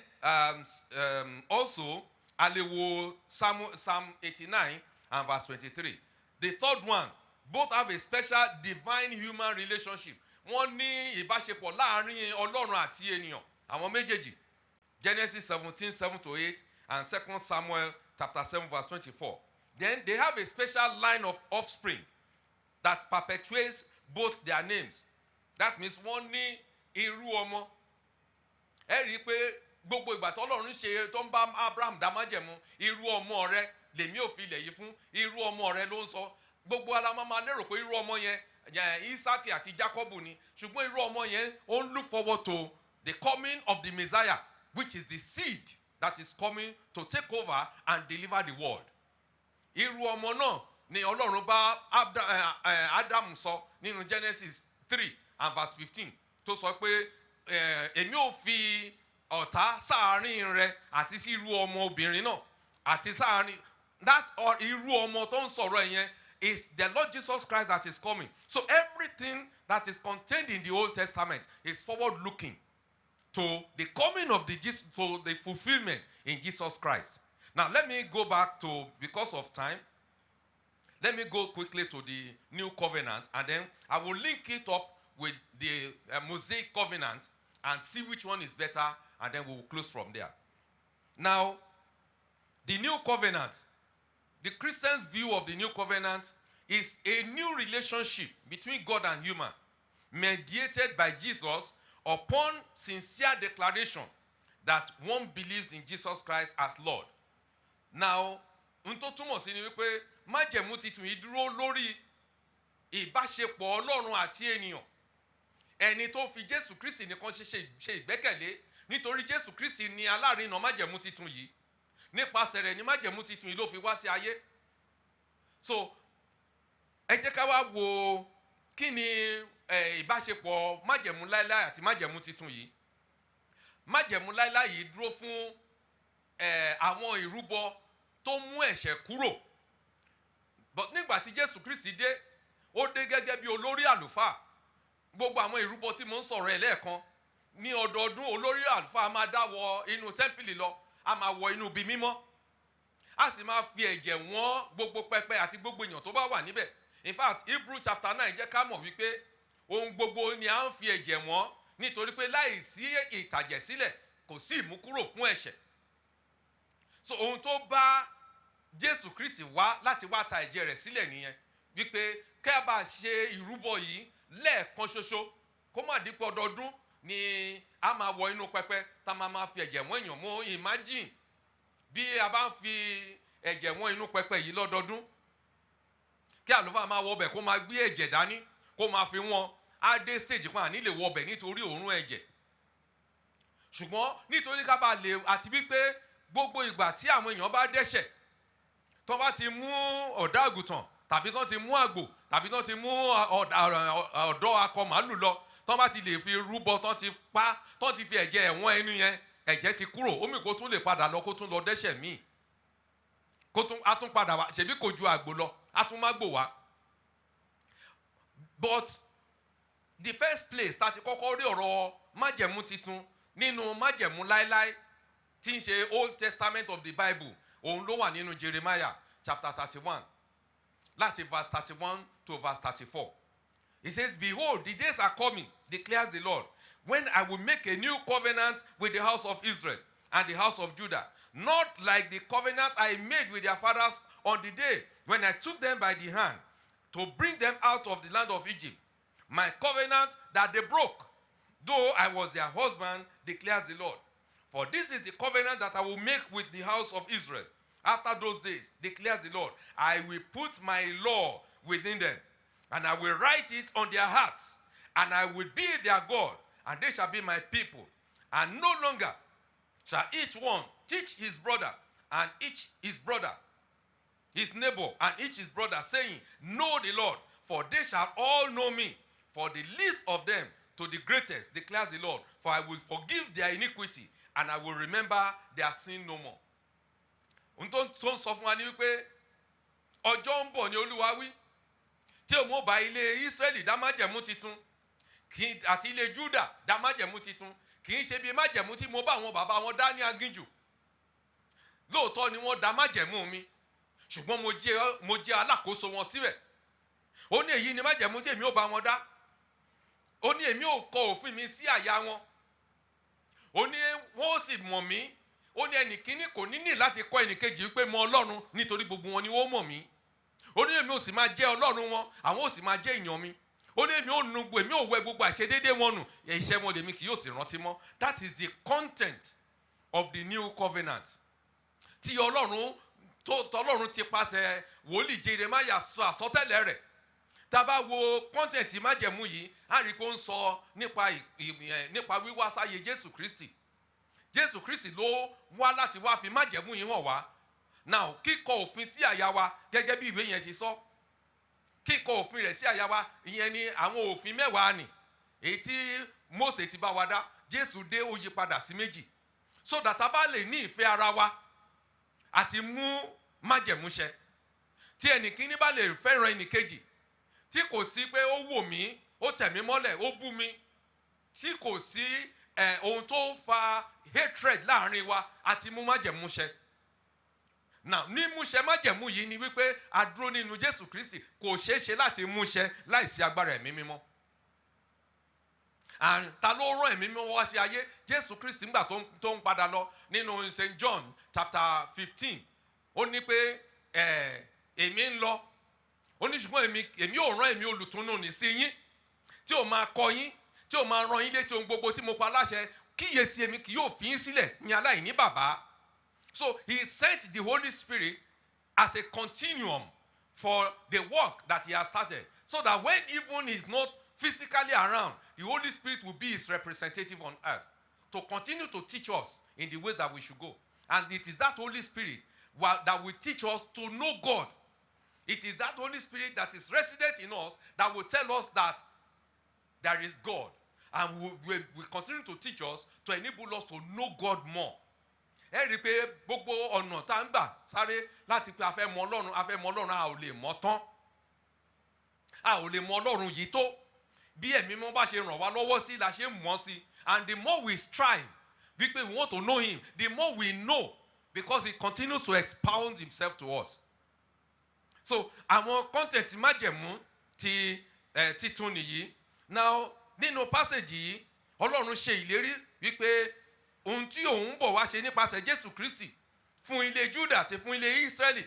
also a lè wo Psalm 89 and verse 23. The third one, both have a special divine human relationship. Wọ́n ní ìbáṣepọ̀ láàrin Ọlọ́run àti ènìyàn. Àwọn méjèèjì. Genesis 17, 7-8 and 2 Samuel chapter 7 verse 24. Then they have a special line of offspring that perpetuates both their names. That means wọ́n ní irú ọmọ. Ẹ rí i pé gbogbo ìgbà tí Ọlọ́run ṣe tó ń bá Abraham dá májẹ̀mú, irú ọmọ rẹ lèmi ò fi ilẹ̀ yìí fún, irú ọmọ rẹ ló ń sọ. Gbogbo alamọ máa lérò pé irú ọmọ yẹn Isaki àti Jacob ni, ṣùgbọ́n irú ọmọ yẹn ó ń look forward to the coming of the Messiah, which is the seed that is coming to take over and deliver the world. Irú ọmọ náà ni Ọlọ́run bá Adam sọ nínú Genesis 3 and verse 15 tó sọ pé èmi ò fi ọ̀tá sáàárín rẹ àti sí irú ọmọ obìnrin náà àti sáàárín irú ọmọ tó ń sọ̀rọ̀ yẹn is the Lord Jesus Christ that is coming. So everything that is contained in the Old Testament is forward looking to the coming of to the fulfillment in Jesus Christ. Now, let me go back to, because of time, let me go quickly to the new covenant, and then I will link it up with the Mosaic covenant and see which one is better, and then we will close from there. Now, the new covenant, the Christian's view of the new covenant is a new relationship between God and human, mediated by Jesus upon sincere declaration that one believes in Jesus Christ as Lord. Now, n tó túmọ̀ sí ni wípé májẹ̀mú titun yìí dúró lórí ìbáṣepọ̀ Ọlọ́run àti ènìyàn. Ẹni tó fi Jésù Kristi nìkan ṣe ìgbẹ́kẹ̀lé, nítorí Jésù Kristi ni alárinà májẹ̀mú titun yìí. Nípasẹ̀ rẹ̀ ni májẹ̀mú titun yìí ló fi wá sí ayé. So, ẹ jẹ́ ká wá wo kí ni ìbáṣepọ̀ májẹ̀mú láíláí àti májẹ̀mú titun yìí. Májẹ̀mú láíláí yìí dúró fún àwọn ìrúbọ tó mú ẹ̀ṣẹ̀ kúrò. But nígbà tí Jésù Kristi dé, ó dé gẹ́gẹ́ bí olórí àlùfáà. Gbogbo àwọn ìrúbọ tí mo ń sọ̀rọ̀ ẹ̀ lẹ́ẹ̀kan, ní ọdọọdún olórí àlùfáà máa dá wọ inú tẹ́ḿpìlì lọ, a máa wọ inú ibi mímọ́. A sì máa fi ẹ̀jẹ̀ wọ́n gbogbo pẹpẹ àti gbogbo èèyàn tó bá wà níbẹ̀. In fact, Hebrew chapter 9 jẹ́ ká mọ̀ wípé ohun gbogbo ni a ń fi ẹ̀jẹ̀ wọ́n, nítorí pé láì sí ìtàjẹ̀sílẹ̀ kò sí ìmúkúrò fún ẹ̀ṣẹ̀. So ohun tó bá Jésù Kristi wá láti wá ta ẹ̀jẹ̀ rẹ̀ sílẹ̀ nìyẹn, wípé kẹ́ bá ṣe ìrúbọ yìí lẹ́ẹ̀kan ṣoṣo, kó má dípò ọdọọdún ni a máa wọ inú pẹpẹ tá máa fi ẹ̀jẹ̀ wọ́n èèyàn. Mo imagine bí a bá ń fi ẹ̀jẹ̀ wọ́n inú pẹpẹ yìí lọ́dọọdún, kí àlùfáà máa wọ ọbẹ̀ kó máa gbé ẹ̀jẹ̀ dání kó máa fi wọ́n, á dé stage kan àní lè wọ ọbẹ̀ nítorí òórùn ẹ̀jẹ̀. Ṣùgbọ́n nítorí ká bá lè, àti wípé gbogbo ìgbà tí àwọn èèyàn bá dẹ́ṣẹ̀, tó bá ti mú ọ̀dọ́ àgùntàn tàbí tó ti mú àgbò tàbí tó ti mú ọ̀dọ́ akọ màálù lọ, tó bá ti lè fi rúbọ, tó ti pa, tó ti fi ẹ̀jẹ̀ ẹ̀wọ̀n ẹnu yẹn, ẹ̀jẹ̀ ti kúrò. Omi kó tún lè padà lọ, kó tún lọ dẹ́ṣẹ̀ míì, a tún padà wá, ṣebí kò ju àgbò lọ, a tún má gbò wá. But the first place tá ti kọ́kọ́ rí ọ̀rọ̀ májẹ̀mú titun nínú májẹ̀mú láíláí tí ń ṣe Old Testament of the Bible, òun ló wà nínú Jeremiah chapter 31 láti verse 31 to verse 34. It says, "Behold, the days are coming, declares the Lord, when I will make a new covenant with the house of Israel and the house of Judah, not like the covenant I made with their fathers on the day when I took them by the hand to bring them out of the land of Egypt. My covenant that they broke, though I was their husband, declares the Lord. For this is the covenant that I will make with the house of Israel. After those days, declares the Lord, I will put my law within them, and I will write it on their hearts, and I will be their God, and they shall be my people. And no longer shall each one teach his brother, and each his brother, his neighbor, and each his brother, saying, Know the Lord, for they shall all know me, for the least of them to the greatest, declares the Lord. For I will forgive their iniquity, and I will remember their sin no more." Ohun tó ń sọ fún wa ní wípé ọjọ́ ń bọ̀ ní Olúwa wí, tí òun ó bá ilé Ísírẹ́lì dá májẹ̀mú titun àti ilé Júdà dá májẹ̀mú titun, kì í ṣe bí májẹ̀mú tí mo bá àwọn bàbá wọn dá ní aginjù. Lóòótọ́ ni wọ́n dá májẹ̀mú mi, ṣùgbọ́n mo jẹ́ alákòóso wọn síbẹ̀. Ó ní èyí ni májẹ̀mú tí èmi ò bá wọn dá. Ó ní èmi ò kọ òfin mi sí àyà wọn. Ó ní wọ́n ó sì mọ̀ mí. Ó ní ẹnìkíní kò ní láti kọ́ ẹnìkejì wípé mọ Ọlọ́run, nítorí gbogbo wọn ni wọ́n mọ̀ mí. Ó ní èmi ò sì máa jẹ́ Ọlọ́run wọn, àwọn ò sì máa jẹ́ èèyàn mi. Ó ní èmi ò wẹ gbogbo àìṣedéédé wọn nù, iṣẹ́ wọn lèmi kì yóò sì rántí mọ́. That is the content of the new covenant. Tí Ọlọ́run ti pàṣẹ wòlíì Jeremiah sọ àsọtẹ́lẹ̀ rẹ̀. Tá bá wo content májẹ̀mú yìí, a rí pé ó ń sọ nípa wíwá sáyé Jésù Kristi. Jésù Kristi ló wá láti wá fi májẹ̀mú yìí hàn wá. Now, kíkọ òfin sí àyà wa gẹ́gẹ́ bí ìwé yẹn ṣe sọ. Kíkọ òfin rẹ̀ sí àyà wa, ìyẹn ni àwọn òfin 10 ni. Èyí tí Mósè ti bá wa dá, Jésù dé ó yí padà sí 2. So that a bá lè ní ìfẹ́ ara wa àti mú májẹ̀mú ṣẹ. Tí ẹnìkíní bá lè fẹ́ràn ẹnìkejì, tí kò sí pé ó wò mí, ó tẹ̀ mí mọ́lẹ̀, ó bú mi, tí kò sí ohun tó fa hatred láàrin wa àti mú májẹ̀mú ṣẹ. now ní múṣẹ májẹ̀mú yìí ni wípé a dúró nínú Jésù Kristi, kò ṣeé ṣe láti múṣẹ láìsí agbára ẹ̀mí mímọ́. Ta ló rán ẹ̀mí mímọ́ wá sí ayé? Jésù Kristi ńgbà tó ń padà lọ nínú St. John chapter 15 ó ní pé èmi ń lọ, ó ní ṣùgbọ́n èmi ò rán ẹ̀mí olùtùnú ní sí yín tí ò máa kọ́ yín, tí ò máa rán yín létí ohun gbogbo tí mo pa láṣẹ, kíyèsí èmi kì yóò fi yín sílẹ̀ ní aláìní bàbá. So he sent the Holy Spirit as a continuum for the work that he has started, so that when even he's not physically around, the Holy Spirit will be his representative on earth to continue to teach us in the ways that we should go. And it is that Holy Spirit that will teach us to know God. It is that Holy Spirit that is resident in us that will tell us that there is God, and will continue to teach us to enable us to know God more. Ẹ rí i pé gbogbo ọ̀nà tá ń gbà sáré láti pé a fẹ́ mọ Ọlọ́run, a ò lè mọ̀ tán. A ò lè mọ Ọlọ́run yìí tó. Bí ẹ̀mí mímọ́ bá ṣe ràn wá lọ́wọ́ sí la ṣe ń mọ̀ sí. And the more we strive, wípé we want to know him, the more we know, because he continues to expound himself to us. So àwọn content májẹ̀mú ti titun nìyí. Now nínú passage yìí, Ọlọ́run ṣe ìlérí wípé ohun tí òun bọ̀ wá ṣe nípasẹ̀ Jésù Kristi fún ilé Júdà àti fún ilé Ísírẹ́lì,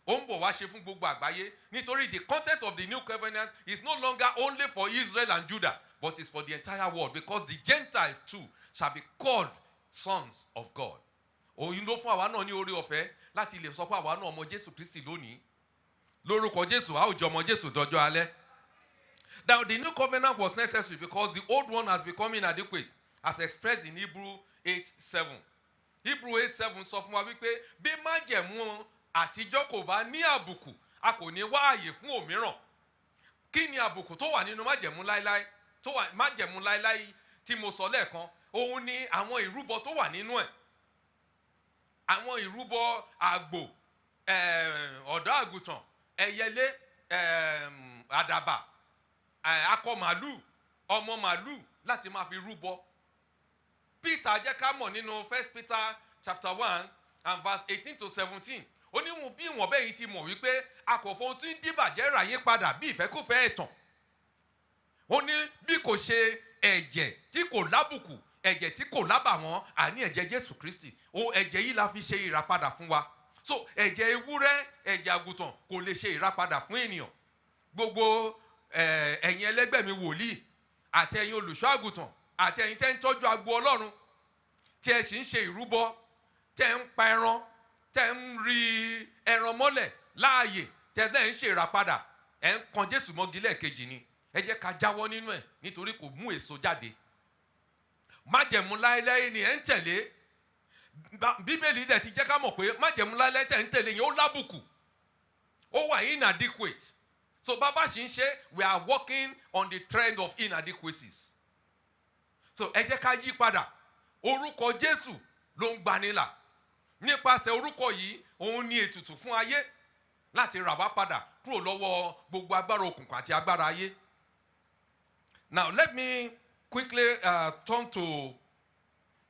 òun bọ̀ wá ṣe fún gbogbo àgbáyé. Nítorí the content of the new covenant is no longer only for Israel and Judah, but it's for the entire world, because the Gentiles too shall be called sons of God. Òun ló fún àwa náà ní oore ọ̀fẹ́ láti lè sọ pé àwa náà ọmọ Jésù Kristi lónìí. Lórúkọ Jésù, a ó jẹ́ ọmọ Jésù dọjọ́ alẹ́. Now the new covenant was necessary because the old one has become inadequate, as expressed in Hebrew 8:7. Hebrew 8:7 sọ fún wa wípé bí májẹ̀mú àtijọ́ kò bá ní àbùkù, a kò ní wá àyè fún òmíràn. Kí ni àbùkù tó wà nínú májẹ̀mú láíláí? Májẹ̀mú láíláí tí mo sọ lẹ́ẹ̀kan, òun ni àwọn ìrúbọ tó wà nínú ẹ̀. Àwọn ìrúbọ àgbò, ọ̀dọ́ àgùntàn, ẹyẹlé, àdàbà, akọ màlúù, ọmọ màlúù láti máa fi rúbọ. Peter jẹ́ ká mọ̀ nínú 1 Peter chapter 1 and verse 18 to 17. Ó ní bí ìwọ̀n bẹ́ẹ̀ yìí ti mọ̀ wípé a kò fọ ohun tí ń dìbàjẹ́ rà yín padà bí ìfẹ́kúfẹ́ ẹ̀tàn. Ó ní bí kò ṣe ẹ̀jẹ̀ tí kò lábùkù, ẹ̀jẹ̀ tí kò lábàwọ́n, àní ẹ̀jẹ̀ Jésù Kristi. Ẹ̀jẹ̀ yìí la fi ṣe ìràpadà fún wa. So ẹ̀jẹ̀ ewúrẹ́, ẹ̀jẹ̀ àgùntàn kò lè ṣe ìràpadà fún ènìyàn. Gbogbo ẹ̀yin ẹlẹ́gbẹ́ mi wòlíì àti ẹ̀yin olùṣọ́ àgùntàn àti ẹ̀yin tẹ́ ń tọ́jú agbo Ọlọ́run, tí ẹ sì ń ṣe ìrúbọ, tẹ́ ń pa ẹran, tẹ́ ń rí ẹran mọ́lẹ̀ láàyè, tẹ́ ń ṣe ìràpadà, ẹ̀ ń kan Jésù mọ́gi lẹ́ẹ̀kejì ni. Ẹ jẹ́ ká jáwọ́ nínú ẹ̀ nítorí kò mú èso jáde. Májẹ̀mú láéláé ni ẹ̀ ń tẹ̀lé. Bíbélì dẹ̀ ti jẹ́ ká mọ̀ pé májẹ̀mú láéláé tẹ̀ ń tẹ̀lé yẹn ó lábùkù, ó wà inadequate. So bàbá ṣì ń ṣe, we are working on the trend of inadequacies. So ẹ jẹ́ ká yí padà. Orúkọ Jésù ló ń gbanilà. Nípasẹ̀ orúkọ yìí, òun ni ètùtù fún ayé láti rà wá padà kúrò lọ́wọ́ gbogbo agbára òkùnkùn àti agbára ayé. Now let me quickly turn to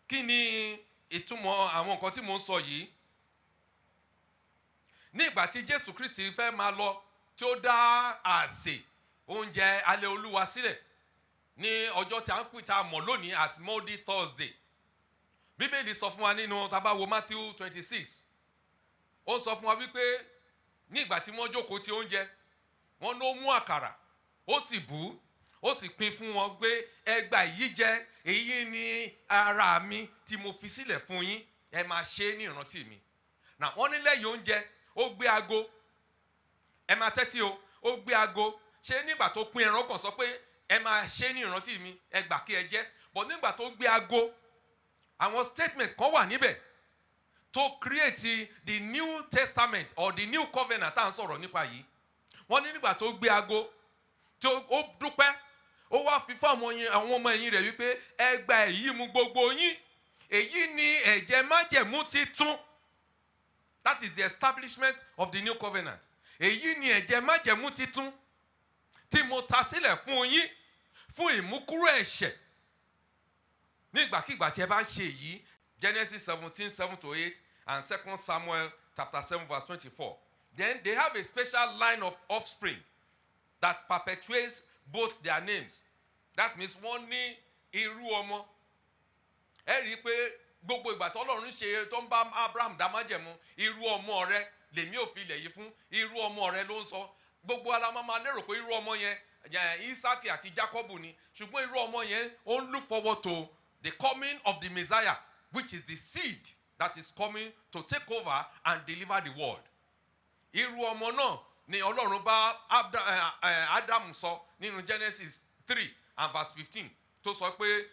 kí ni ìtumọ̀ àwọn nǹkan tí mo ń sọ yìí. Ní ìgbà tí Jésù Kristi fẹ́ máa lọ, tí ó dá àsè oúnjẹ alẹ́ Olúwa sílẹ̀ ní ọjọ́ tí a ń pè tá a mọ̀ lónìí as Maundy Thursday. Bíbélì sọ fún wa nínú tá bá wo Matthew 26. Ó sọ fún wa wípé ní ìgbà tí wọ́n jókòó ti oúnjẹ, wọ́n ló mú àkàrà, ó sì bù, ó sì pín fún wọn pé ẹ gbà èyí jẹ, èyí ni ara mi tí mo fi sílẹ̀ fún yín, ẹ máa ṣe ní ìrántí mi. Now wọ́n ní lẹ́yìn oúnjẹ, ó gbé ago, ẹ máa tẹ́tí o, ó gbé ago. Ṣé nígbà tó pín ẹran kan sọ pé ẹ máa ṣe ní ìrántí mi, ẹ gbà kí ẹ jẹ. But nígbà tó gbé ago, àwọn statement kan wà níbẹ̀ tó create the New Testament or the New Covenant tá à ń sọ̀rọ̀ nípa yìí. Wọ́n ní nígbà tó gbé ago, tí ó dúpẹ́, ó wá fi fún àwọn ọmọ ẹ̀yìn rẹ̀ wípé ẹ gba èyí mu gbogbo yín, èyí ni ẹ̀jẹ̀ májẹ̀mú titun. That is the establishment of the New Covenant. Èyí ni ẹ̀jẹ̀ májẹ̀mú titun tí mo ta sílẹ̀ fún yín fún ìmúkúrò ẹ̀ṣẹ̀. Nígbàkígbà tí ẹ bá ń ṣe èyí, Genesis 17:7-8 and 2 Samuel chapter 7, verse 24. Then they have a special line of offspring that perpetuates both their names. That means wọ́n ní irú ọmọ. Ẹ rí i pé gbogbo ìgbà t'Ọlọ́run ṣe tó ń bá Abraham dá májẹ̀mú, irú ọmọ rẹ lèmi ò fi ilẹ̀ yìí fún, irú ọmọ rẹ ló ń sọ. Gbogbo ara máa lérò pé irú ọmọ yẹn Isaac àti Jacob ni, ṣùgbọ́n irú ọmọ yẹn ó ń look forward to the coming of the Messiah, which is the seed that is coming to take over and deliver the world. Irú ọmọ náà ni Ọlọ́run bá Adam sọ nínú Genesis 3 and verse 15 tó sọ pé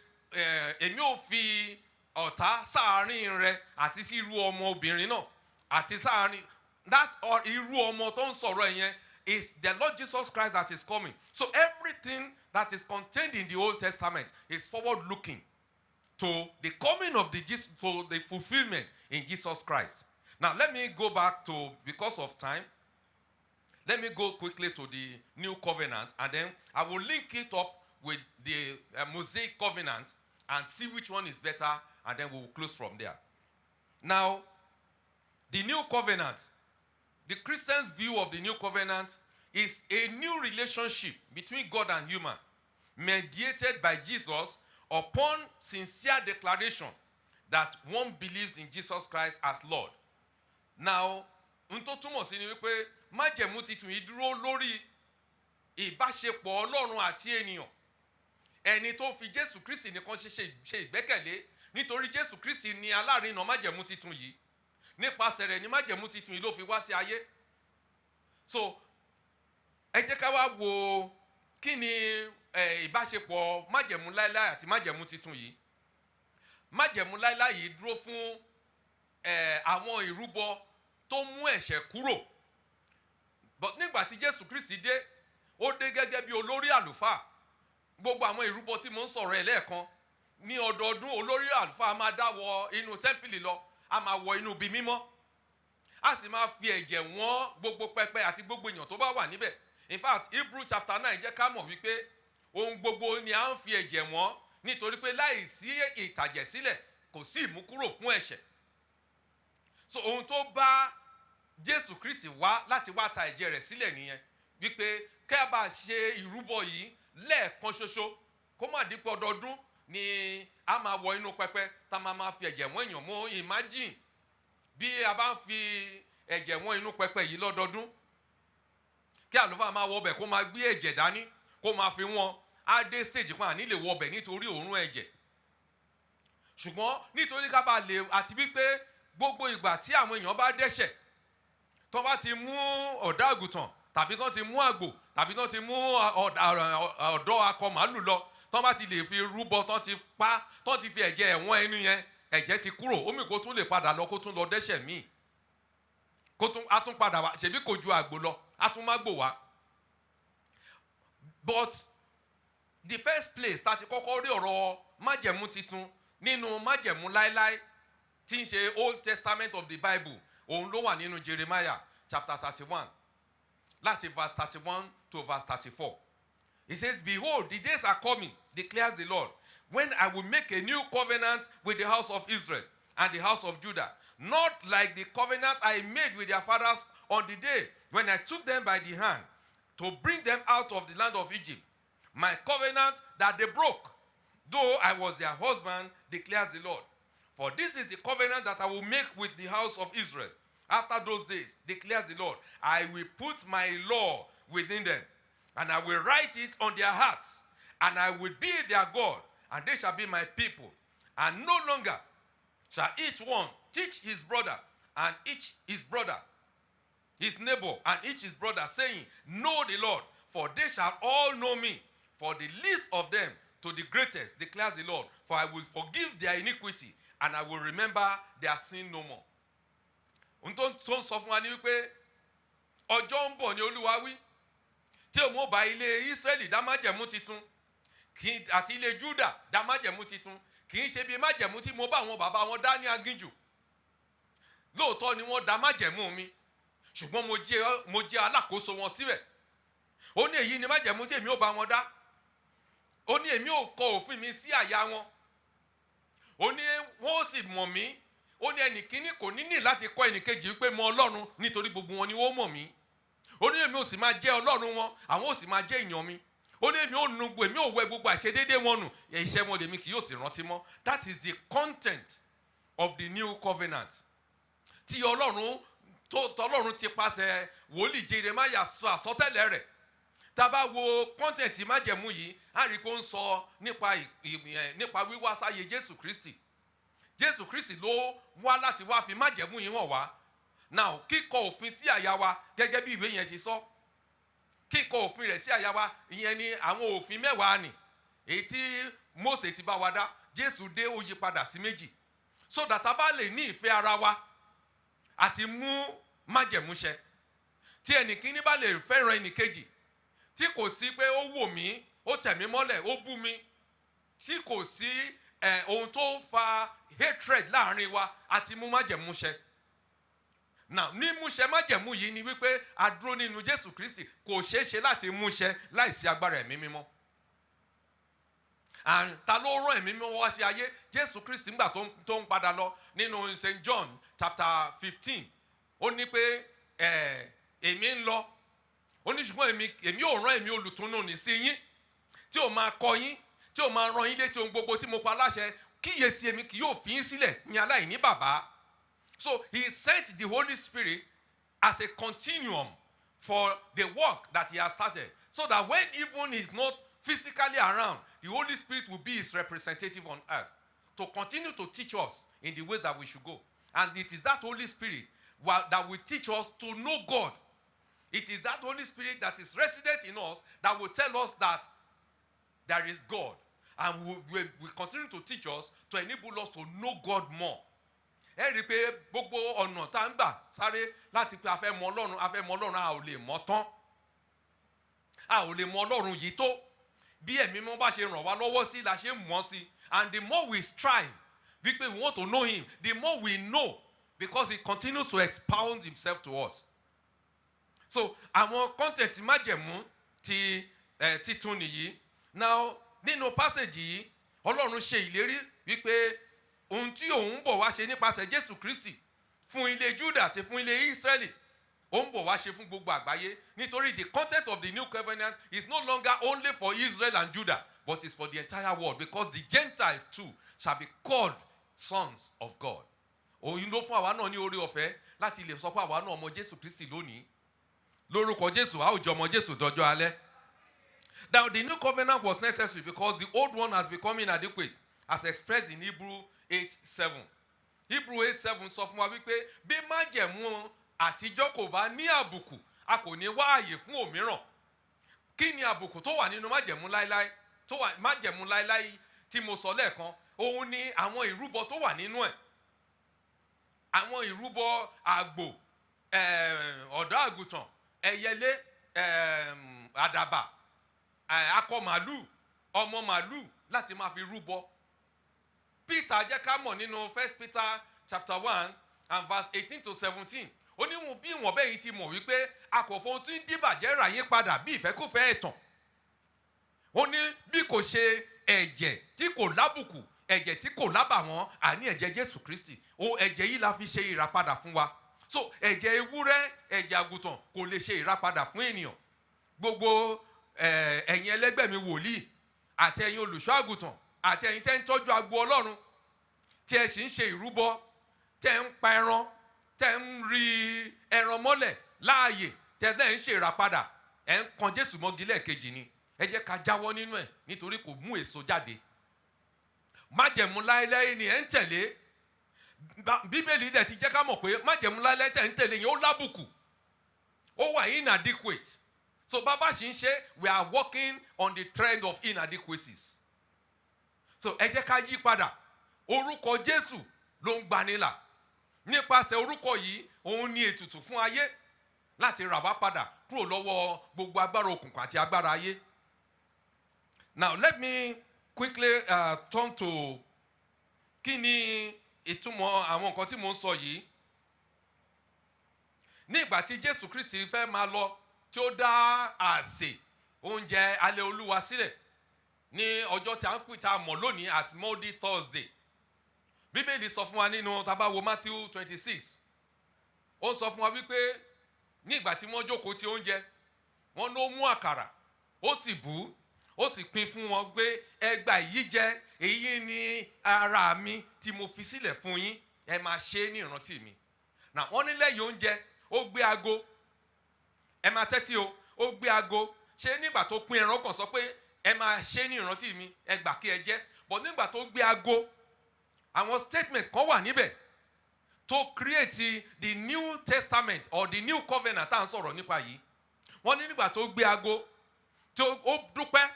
èmi ò fi ọ̀tá sáàárín rẹ àti sí irú ọmọ obìnrin náà àti sáàárín that or irú ọmọ tó ń sọ̀rọ̀ yẹn is the Lord Jesus Christ that is coming. So everything that is contained in the Old Testament is forward looking to the coming of to the fulfillment in Jesus Christ. Now let me go back to, because of time, let me go quickly to the New Covenant, and then I will link it up with the Mosaic Covenant and see which one is better, and then we will close from there. Now, the New Covenant, the Christian's view of the New Covenant is a new relationship between God and human, mediated by Jesus upon sincere declaration that one believes in Jesus Christ as Lord. Now, n tó túmọ̀ sí ni wípé májẹ̀mú titun yìí dúró lórí ìbáṣepọ̀ Ọlọ́run àti ènìyàn. Ẹni tó fi Jésù Kristi nìkan ṣe ìgbẹ́kẹ̀lé, nítorí Jésù Kristi ni alárinà májẹ̀mú titun yìí. Nípasẹ̀ rẹ̀ ni májẹ̀mú titun yìí ló fi wá sí ayé. So, ẹ jẹ́ ká wá wo kí ni ìbáṣepọ̀ májẹ̀mú láíláí àti májẹ̀mú titun yìí. Májẹ̀mú láíláí yìí dúró fún àwọn ìrúbọ tó mú ẹ̀ṣẹ̀ kúrò. But nígbà tí Jésù Kristi dé, ó dé gẹ́gẹ́ bí olórí àlùfáà. Gbogbo àwọn ìrúbọ tí mo ń sọ̀rọ̀ ẹ̀ lẹ́ẹ̀kan, ní ọdọọdún olórí àlùfáà máa dá wọ inú tẹ́ḿpìlì lọ, a máa wọ inú ibi mímọ́. A sì máa fi ẹ̀jẹ̀ wọ́n gbogbo pẹpẹ àti gbogbo èèyàn tó bá wà níbẹ̀. In fact, Hebrew chapter 9 jẹ́ ká mọ̀ wípé ohun gbogbo ni a ń fi ẹ̀jẹ̀ wọ́n, nítorí pé láì sí ìtàjẹ̀sílẹ̀ kò sí ìmúkúrò fún ẹ̀ṣẹ̀. So ohun tó bá Jésù Kristi wá láti wá ta ẹ̀jẹ̀ rẹ̀ sílẹ̀ nìyẹn, wípé kẹ́ bá ṣe ìrúbọ yìí lẹ́ẹ̀kan ṣoṣo, kó má dípò ọdọọdún ni a máa wọ inú pẹpẹ tá máa fi ẹ̀jẹ̀ wọ́n èèyàn. Mo imagine bí a bá ń fi ẹ̀jẹ̀ wọ́n inú pẹpẹ yìí lọ́dọọdún, kí àlùfáà máa wọ ọbẹ̀ kó máa gbé ẹ̀jẹ̀ dání kó máa fi wọ́n, á dé stage kan àní lè wọ ọbẹ̀ nítorí òórùn ẹ̀jẹ̀. Ṣùgbọ́n nítorí ká bá lè, àti wípé gbogbo ìgbà tí àwọn èèyàn bá dẹ́ṣẹ̀, tó bá ti mú ọ̀dọ́ àgùntàn tàbí tó ti mú àgbò tàbí tó ti mú ọ̀dọ́ akọ màálù lọ, tó bá ti lè fi rúbọ, tó ti pa, tó ti fi ẹ̀jẹ̀ ẹ̀wọ̀n ẹnu yẹn, ẹ̀jẹ̀ ti kúrò. Omi kó tún lè padà lọ, kó tún lọ dẹ́ṣẹ̀ míì, a tún padà wá, ṣebí kò ju àgbò lọ, a tún má gbò wá. But the first place tá ti kọ́kọ́ rí ọ̀rọ̀ májẹ̀mú titun nínú májẹ̀mú láíláí tí ń ṣe Old Testament of the Bible, òun ló wà nínú Jeremiah chapter 31 láti verse 31 to verse 34. It says, "Behold, the days are coming, declares the Lord, when I will make a new covenant with the house of Israel and the house of Judah, not like the covenant I made with their fathers on the day when I took them by the hand to bring them out of the land of Egypt. My covenant that they broke, though I was their husband, declares the Lord. For this is the covenant that I will make with the house of Israel. After those days, declares the Lord, I will put my law within them, and I will write it on their hearts, and I will be their God, and they shall be my people. And no longer shall each one teach his brother, and each his brother, his neighbor, and each his brother, saying, Know the Lord, for they shall all know me, for the least of them to the greatest, declares the Lord. For I will forgive their iniquity, and I will remember their sin no more." Ohun tó ń sọ fún wa ní wípé ọjọ́ ń bọ̀ ní Olúwa wí, tí òun ó bá ilé Ísírẹ́lì dá májẹ̀mú titun àti ilé Júdà dá májẹ̀mú titun, kì í ṣe bí májẹ̀mú tí mo bá àwọn bàbá wọn dá ní aginjù. Lóòótọ́ ni wọ́n dá májẹ̀mú mi, ṣùgbọ́n mo jẹ́ alákòóso wọn síbẹ̀. Ó ní èyí ni májẹ̀mú tí èmi ò bá wọn dá. Ó ní èmi ò kọ òfin mi sí àyà wọn. Ó ní wọ́n ó sì mọ̀ mí, ó ní ẹnì kíní kò ní ní láti kọ́ ẹnì kejì wípé mọ ọlọ́run nítorí gbogbo wọn ni wọ́n mọ̀ mí. Ó ní èmi ò sì máa jẹ́ ọlọ́run wọn, àwọn ò sì máa jẹ́ èèyàn mi. Ó ní èmi ò nùgbò, èmi ò wẹ gbogbo àìṣedéédé wọn nù, iṣẹ́ wọn lèmi kì yóò sì rántí mọ́. That is the content of the new covenant. Tí tọ́lọ́run ti pàṣẹ wòlíì Jeremáyà sọ àsọtẹ́lẹ̀ rẹ̀. Tá a bá wo content májẹ̀mú yìí, a rí pé ó ń sọ nípa wíwá sáyé Jésù Kristi. Jésù Kristi ló wá láti wá fi májẹ̀mú yìí hàn wá. Now, kíkọ òfin sí àyà wa gẹ́gẹ́ bí ìwé yẹn ṣe sọ. Kíkọ òfin rẹ̀ sí àyà wa, ìyẹn ni àwọn òfin 10 ni. Èyí tí Mósè ti bá wa dá, Jésù dé ó yí padà sí 2. So that a bá lè ní ìfẹ́ ara wa àti mú májẹ̀mú ṣẹ. Tí ẹnìkíní bá lè fẹ́ràn ẹnìkejì, tí kò sí pé ó wò mí, ó tẹ̀ mí mọ́lẹ̀, ó bú mi, tí kò sí ohun tó fa hatred láàrin wa, àti mú májẹ̀mú ṣẹ. Now, ní múṣẹ májẹ̀mú yìí ni wípé a dúró nínú Jésù Kristi, kò ṣeé ṣe láti múṣẹ láìsí agbára ẹ̀mí mímọ́. Ta ló rán ẹ̀mí mímọ́ wá sí ayé? Jésù Kristi nígbà tó ń padà lọ nínú St. John chapter 15, ó ní pé èmi ń lọ, ó ní ṣùgbọ́n èmi ò rán ẹ̀mí olùtùnú ní sí yín, tí ó máa kọ́ yín, tí ó máa rán yín létí ohun gbogbo tí mo pa láṣẹ. Kíyèsí èmi kì yóò fi yín sílẹ̀ ní aláìní bàbá. So he sent the Holy Spirit as a continuum for the work that he has started. So that when even he's not physically around, the Holy Spirit will be his representative on earth to continue to teach us in the ways that we should go. And it is that Holy Spirit that will teach us to know God. It is that Holy Spirit that is resident in us that will tell us that there is God. And will continue to teach us to enable us to know God more. Ẹ rí i pé gbogbo ọ̀nà tá ń gbà sáré láti pé a fẹ́ mọ Ọlọ́run, a ò lè mọ̀ tán. A ò lè mọ Ọlọ́run yìí tó. Bí ẹ̀mí mímọ́ bá ṣe ràn wá lọ́wọ́ sí la ṣe mọ̀ sí. And the more we strive, wípé we want to know him, the more we know, because he continues to expound himself to us. So àwọn content májẹ̀mú ti titun nìyí. Now, nínú passage yìí, Ọlọ́run ṣe ìlérí wípé ohun tí òun bọ̀ wá ṣe nípasẹ̀ Jésù Kristi fún ilé Júdà àti fún ilé Ísírẹ́lì, òun bọ̀ wá ṣe fún gbogbo àgbáyé. Nítorí the content of the new covenant is no longer only for Israel and Judah, but is for the entire world, because the Gentiles too shall be called sons of God. Òun ló fún àwa náà ní oore ọ̀fẹ́ láti lè sọ pé àwa náà ọmọ Jésù Kristi lónìí. Lórúkọ Jésù, a ó jẹ́ ọmọ Jésù dọjọ́ alẹ́. Now, the new covenant was necessary because the old one has become inadequate, as expressed in Hebrew 8:7. Hebrew 8:7 sọ fún wa wípé bí májẹ̀mú àtijọ́ kò bá ní àbùkù, a kò ní wá àyè fún òmíràn. Kí ni àbùkù tó wà nínú májẹ̀mú láéláé? Májẹ̀mú láéláé tí mo sọ lẹ́ẹ̀kan, òun ni àwọn ìrúbọ tó wà nínú ẹ̀. Àwọn ìrúbọ àgbò, ọ̀dọ́ àgùntàn, ẹyẹlé, àdàbà, akọ màlúù, ọmọ màlúù láti máa fi rúbọ. Peter jẹ́ ká mọ̀ nínú 1 Peter chapter 1 and verse 18 to 17. Ó ní bí ìwọ̀n bẹ́ẹ̀ yìí ti mọ̀ wípé a kò fohun tí ń dìbàjẹ́ rà yín padà bí ìfẹ́kúfẹ́ ẹ̀tàn. Ó ní bí kò ṣe ẹ̀jẹ̀ tí kò lábùkù, ẹ̀jẹ̀ tí kò lábàwọ́n, àní ẹ̀jẹ̀ Jésù Kristi. Ẹ̀jẹ̀ yìí la fi ṣe ìràpadà fún wa. So ẹ̀jẹ̀ ewúrẹ́, ẹ̀jẹ̀ àgùntàn kò lè ṣe ìràpadà fún ènìyàn. Gbogbo ẹ̀yin ẹlẹ́gbẹ́ mi wòlíì àti ẹ̀yin olùṣọ́ àgùntàn àti ẹ̀yin tẹ́ ń tọ́jú agbo Ọlọ́run, tí ẹ sì ń ṣe ìrúbọ, tẹ́ ń pa ẹran, tẹ́ ń rí ẹran mọ́lẹ̀ láàyè, tẹ́ lẹ́ ń ṣe ìràpadà, ẹ̀ ń kan Jésù mọ́gi lẹ́ẹ̀kejì ni. Ẹ jẹ́ ká jáwọ́ nínú ẹ̀ nítorí kò mú èso jáde. Májẹ̀mú láéláé ni ẹ̀ ń tẹ̀lé. Bíbélì dẹ̀ ti jẹ́ ká mọ̀ pé májẹ̀mú láéláé tẹ̀ ń tẹ̀lé yẹn ó lábùkù, ó wà inadequate. So bàbá ṣì ń ṣe, we are working on the trend of inadequacies. So ẹ jẹ́ ká yí padà. Orúkọ Jésù ló ń gbanilà. Nípasẹ̀ orúkọ yìí, òun ni ètùtù fún ayé láti rà wá padà kúrò lọ́wọ́ gbogbo agbára òkùnkùn àti agbára ayé. Now let me quickly turn to kí ni ìtumọ̀ àwọn nǹkan tí mo ń sọ yìí. Ní ìgbà tí Jésù Kristi fẹ́ máa lọ, tí ó dá àsè oúnjẹ alẹ́ Olúwa sílẹ̀ ní ọjọ́ tí a ń pè tá a mọ̀ lónìí as Maundy Thursday. bíbélì sọ fún wa nínú tá bá wo Matthew 26 ó sọ fún wa wípé ní ìgbà tí wọ́n jókòó ti oúnjẹ wọ́n ló mú àkàrà ó sì bù ó sì pín fún wọn pé ẹ gbà èyí jẹ èyí ni ara mi tí mo fi sílẹ̀ fún yín ẹ máa ṣe ní ìrántí mi. Now wọ́n ní lẹ́yìn oúnjẹ ó gbé ago, ẹ máa tẹ́tí o, ó gbé ago, ṣé nígbà tó pín ẹran kan sọ pé ẹ máa ṣe ní ìrántí mi ẹ gbà kí ẹ jẹ, but nígbà tó gbé ago àwọn statement kan wà níbẹ̀ tó create the New Testament or the New Covenant tá à ń sọ̀rọ̀ nípa yìí. Wọ́n ní nígbà tó gbé ago tí ó dúpẹ́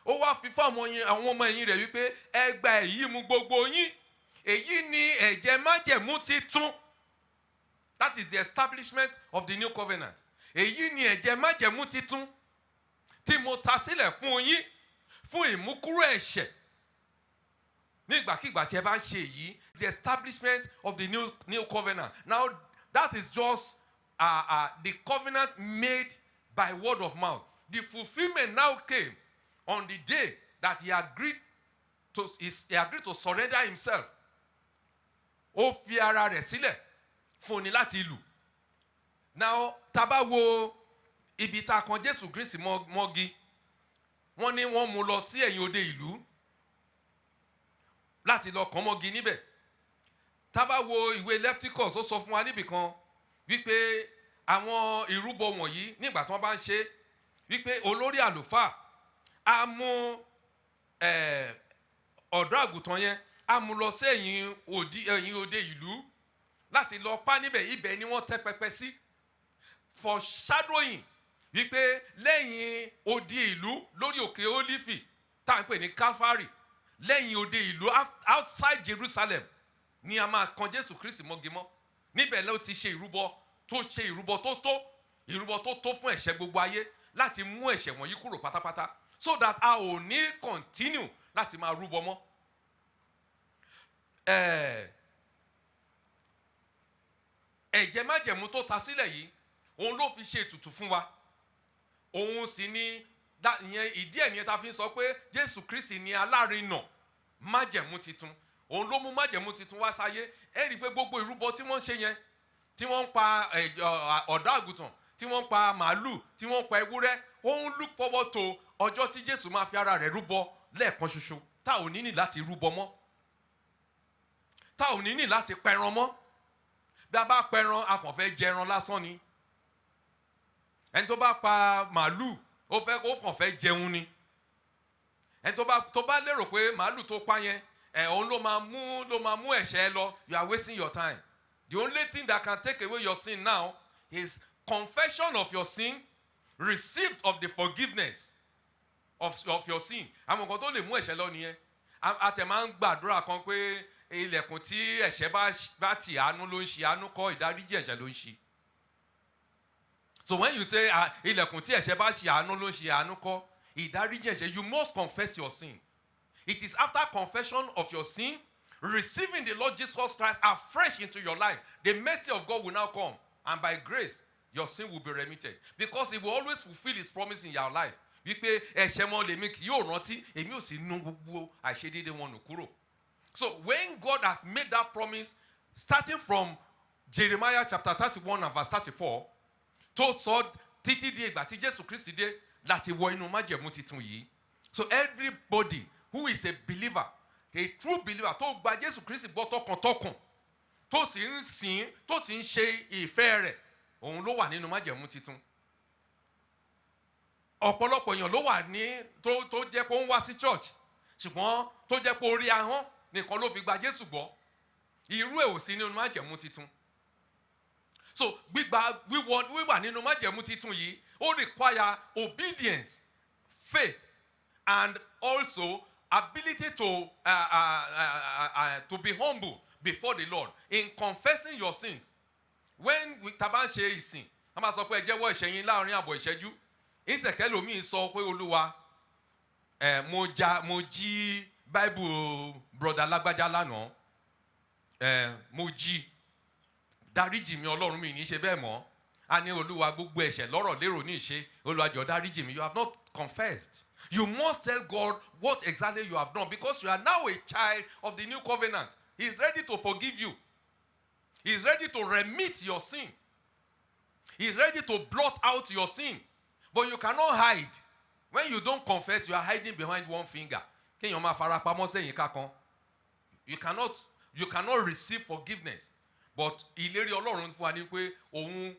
ó wá fi fún àwọn ọmọ ẹ̀yìn rẹ̀ wípé ẹ gba èyí mu gbogbo yín, èyí ni ẹ̀jẹ̀ májẹ̀mú titun. That is the establishment of the New Covenant. Èyí ni ẹ̀jẹ̀ májẹ̀mú titun tí mo ta sílẹ̀ fún yín fún ìmúkúrò ẹ̀ṣẹ̀. Nígbàkígbà tí ẹ bá ń ṣe èyí, the establishment of the new covenant. Now that is just the covenant made by word of mouth. The fulfillment now came on the day that he agreed to surrender himself. Ó fi ara rẹ̀ sílẹ̀ fún ni láti lù. Now tá bá wo ibi tá kan Jésù Kristi mọ́gi, wọ́n ní wọ́n mú lọ sí ẹ̀yìn òde ìlú láti lọ kàn mọ́gi níbẹ̀. Tá bá wo ìwé Leviticus ó sọ fún wa níbìkan wípé àwọn ìrúbọ wọ̀nyí nígbà tí wọ́n bá ń ṣe wípé olórí àlùfáà á mú ọ̀dọ́ àgùntàn yẹn á mú lọ sí ẹ̀yìn òde ìlú láti lọ pa níbẹ̀, ibẹ̀ ni wọ́n tẹ́ pẹpẹ sí foreshadowing wípé lẹ́yìn odi ìlú lórí òkè Ólífì tá à ń pè ní Calvary, lẹ́yìn òde ìlú outside Jerusalem ni a máa kan Jésù Kristi mọ́gi mọ́. Níbẹ̀ ló ti ṣe ìrúbọ tó tó fún ẹ̀ṣẹ̀ gbogbo ayé láti mú ẹ̀ṣẹ̀ wọ̀nyí kúrò pátápátá so that a ò ní continue láti máa rúbọ mọ́. Ẹ̀jẹ̀ májẹ̀mú tó ta sílẹ̀ yìí òun ló fi ṣe ètùtù fún wa. Òun sì ni ìyẹn ìdí ẹ̀ nìyẹn ta fi ń sọ pé Jésù Kristi ni alárinà májẹ̀mú titun. Òun ló mú májẹ̀mú titun wá sáyé. Ẹ rí i pé gbogbo ìrúbọ tí wọ́n ń ṣe yẹn, tí wọ́n ń pa ọ̀dọ́ àgùntàn, tí wọ́n ń pa màálù, tí wọ́n ń pa ewúrẹ́, ó ń look forward to ọjọ́ tí Jésù máa fi ara rẹ̀ rúbọ lẹ́ẹ̀kan ṣoṣo. Tá ò ní ní láti rúbọ mọ́, tá ò ní ní láti pẹran mọ́. Bí a bá pẹran a kàn fẹ́ jẹran lásán ni. Ẹni tó bá pa màálù ó kàn fẹ́ jẹun ni. Ẹni tó bá lérò pé màálù tó pa yẹn òun ló máa mú ẹ̀ṣẹ̀ lọ, you are wasting your time. The only thing that can take away your sin now is confession of your sin, receipt of the forgiveness of your sin. Àwọn nǹkan tó lè mú ẹ̀ṣẹ̀ lọ nìyẹn. A tẹ̀ máa ń gbàdúrà kan pé ilẹ̀kùn tí ẹ̀ṣẹ̀ bá tì àánú ló ń ṣí, àánú kọ́, ìdáríjì ẹ̀ṣẹ̀ ló ń ṣí. So when you say ilẹ̀kùn tí ẹ̀ṣẹ̀ bá ṣí àánú ló ń ṣí, àánú kọ́, ìdáríjì ẹ̀ṣẹ̀, you must confess your sin. It is after confession of your sin, receiving the Lord Jesus Christ afresh into your life, the mercy of God will now come, and by grace your sin will be remitted, because He will always fulfill His promise in your life. Wípé ẹ̀ṣẹ̀ wọn lèmi kì yóò rántí, èmi ò sì nú gbogbo àìṣedéédé wọn nù kúrò. So when God has made that promise, starting from Jeremiah chapter 31 and verse 34, tó sọ títí di ìgbà tí Jésù Kristi dé láti wọ inú májẹ̀mú titun yìí. So everybody who is a believer, a true believer, tó gba Jésù Kristi gbọ́ tọkàntọkàn, tó sì ń sìn, tó sì ń ṣe ìfẹ́ rẹ̀, òun ló wà nínú májẹ̀mú titun. Ọ̀pọ̀lọpọ̀ èèyàn ló wà ní tó jẹ́ pé ó ń wá sí church, ṣùgbọ́n tó jẹ́ pé orí ahọ́n nìkan ló fi gba Jésù gbọ́. Irú ẹ̀ ò sí nínú májẹ̀mú titun. So wíwà nínú májẹ̀mú titun yìí ó require obedience, faith, and also ability to be humble before the Lord in confessing your sins. When tá bá ń ṣe ìsìn, a máa sọ pé ẹ jẹ́wọ́ ẹ̀ṣẹ̀ yín láàrin àbọ̀ ìṣẹ́jú. Ìṣẹ̀kẹ́ lòmíì sọ pé Olúwa mo jí Bible brother lágbájá lánàá, mo jí, dáríjì mi Ọlọ́run, mi ní ṣe bẹ́ẹ̀ mọ́. A ní Olúwa gbogbo ẹ̀ṣẹ̀ lọ́rọ̀ lérò ní ìṣe, Olúwa jọ̀ọ́ dáríjì mi. You have not confessed. You must tell God what exactly you have done, because you are now a child of the new covenant. He's ready to forgive you. He's ready to remit your sin. He's ready to blot out your sin. But you cannot hide. When you don't confess, you are hiding behind one finger. You cannot receive forgiveness. But ìlérí Ọlọ́run fún wa ní pé òun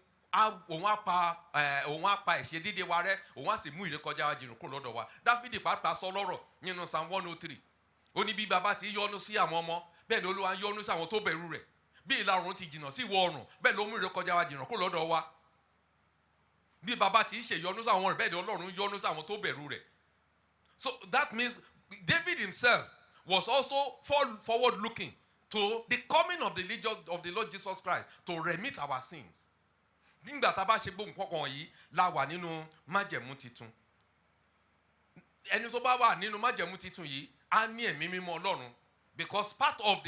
á pa ẹ̀ṣẹ̀ dídé wa rẹ́, òun á sì mú ìrékọjá wa jìnnà kúrò lọ́dọ̀ wa. Dáfídì pàápàá sọ lọ́rọ̀ nínú Psalm 103. Ó ní bí bàbá ti yọ́nú sí àwọn ọmọ, bẹ́ẹ̀ ni Olúwa yọ́nú sí àwọn tó bẹ̀rù rẹ̀. Bí ìlà oòrùn ti jìnnà sí ìwọ̀ oòrùn, bẹ́ẹ̀ ló mú ìrékọjá wa jìnnà kúrò lọ́dọ̀ wa. Bí bàbá ti ṣe yọ́nú sí àwọn rẹ̀, bẹ́ẹ̀ ni Ọlọ́run yọ́nú sí àwọn tó bẹ̀rù rẹ̀. So that means David himself was also forward looking to the coming of the Lord Jesus Christ to remit our sins. Nígbà tá a bá ṣe gbóhùn kọ̀ọ̀kan yìí la wà nínú májẹ̀mú titun. Ẹni tó bá wà nínú májẹ̀mú titun yìí á ní ẹ̀mí mímọ́ Ọlọ́run, because part of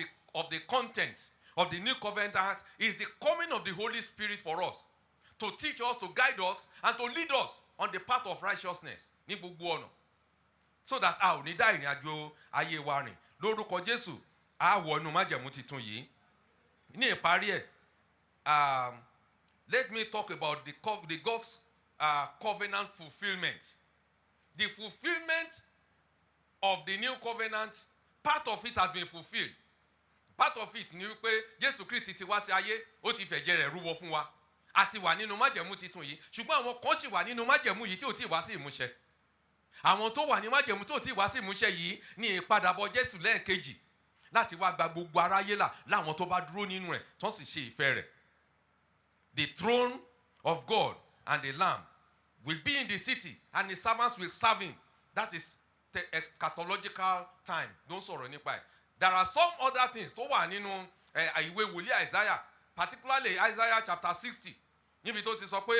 the content of the new covenant is the coming of the Holy Spirit for us to teach us, to guide us, and to lead us on the path of righteousness ní gbogbo ọ̀nà, so that a ò ní dá ìrìn àjò ayé wa rìn. Lórúkọ Jésù a wọ inú májẹ̀mú titun yìí. Ní ìparí ẹ̀, let me talk about the God's covenant fulfillment. The fulfillment of the new covenant, part of it has been fulfilled. Part of it ni wípé Jésù Kristi ti wá sí ayé, ó ti fẹ̀jẹ̀ rẹ̀ rúbọ fún wa. A ti wà nínú májẹ̀mú titun yìí, ṣùgbọ́n àwọn kan sì wà nínú májẹ̀mú yìí tí ò tí ì wá sí ìmúṣẹ. Àwọn tó wà ní májẹ̀mú tó ti wá sí ìmúṣẹ yìí ní ìpadàbọ̀ Jésù lẹ́ẹ̀kejì láti wá gba gbogbo aráyé là láwọn tó bá dúró nínú rẹ̀ tó sì ṣe ìfẹ́ rẹ̀. The throne of God and the Lamb will be in the city, and the servants will serve him. That is the eschatological time. Don't sọ̀rọ̀ nípa ẹ̀. There are some other things tó wà nínú ìwé wòlíì Isaiah, particularly Isaiah chapter 60. Níbi tó ti sọ pé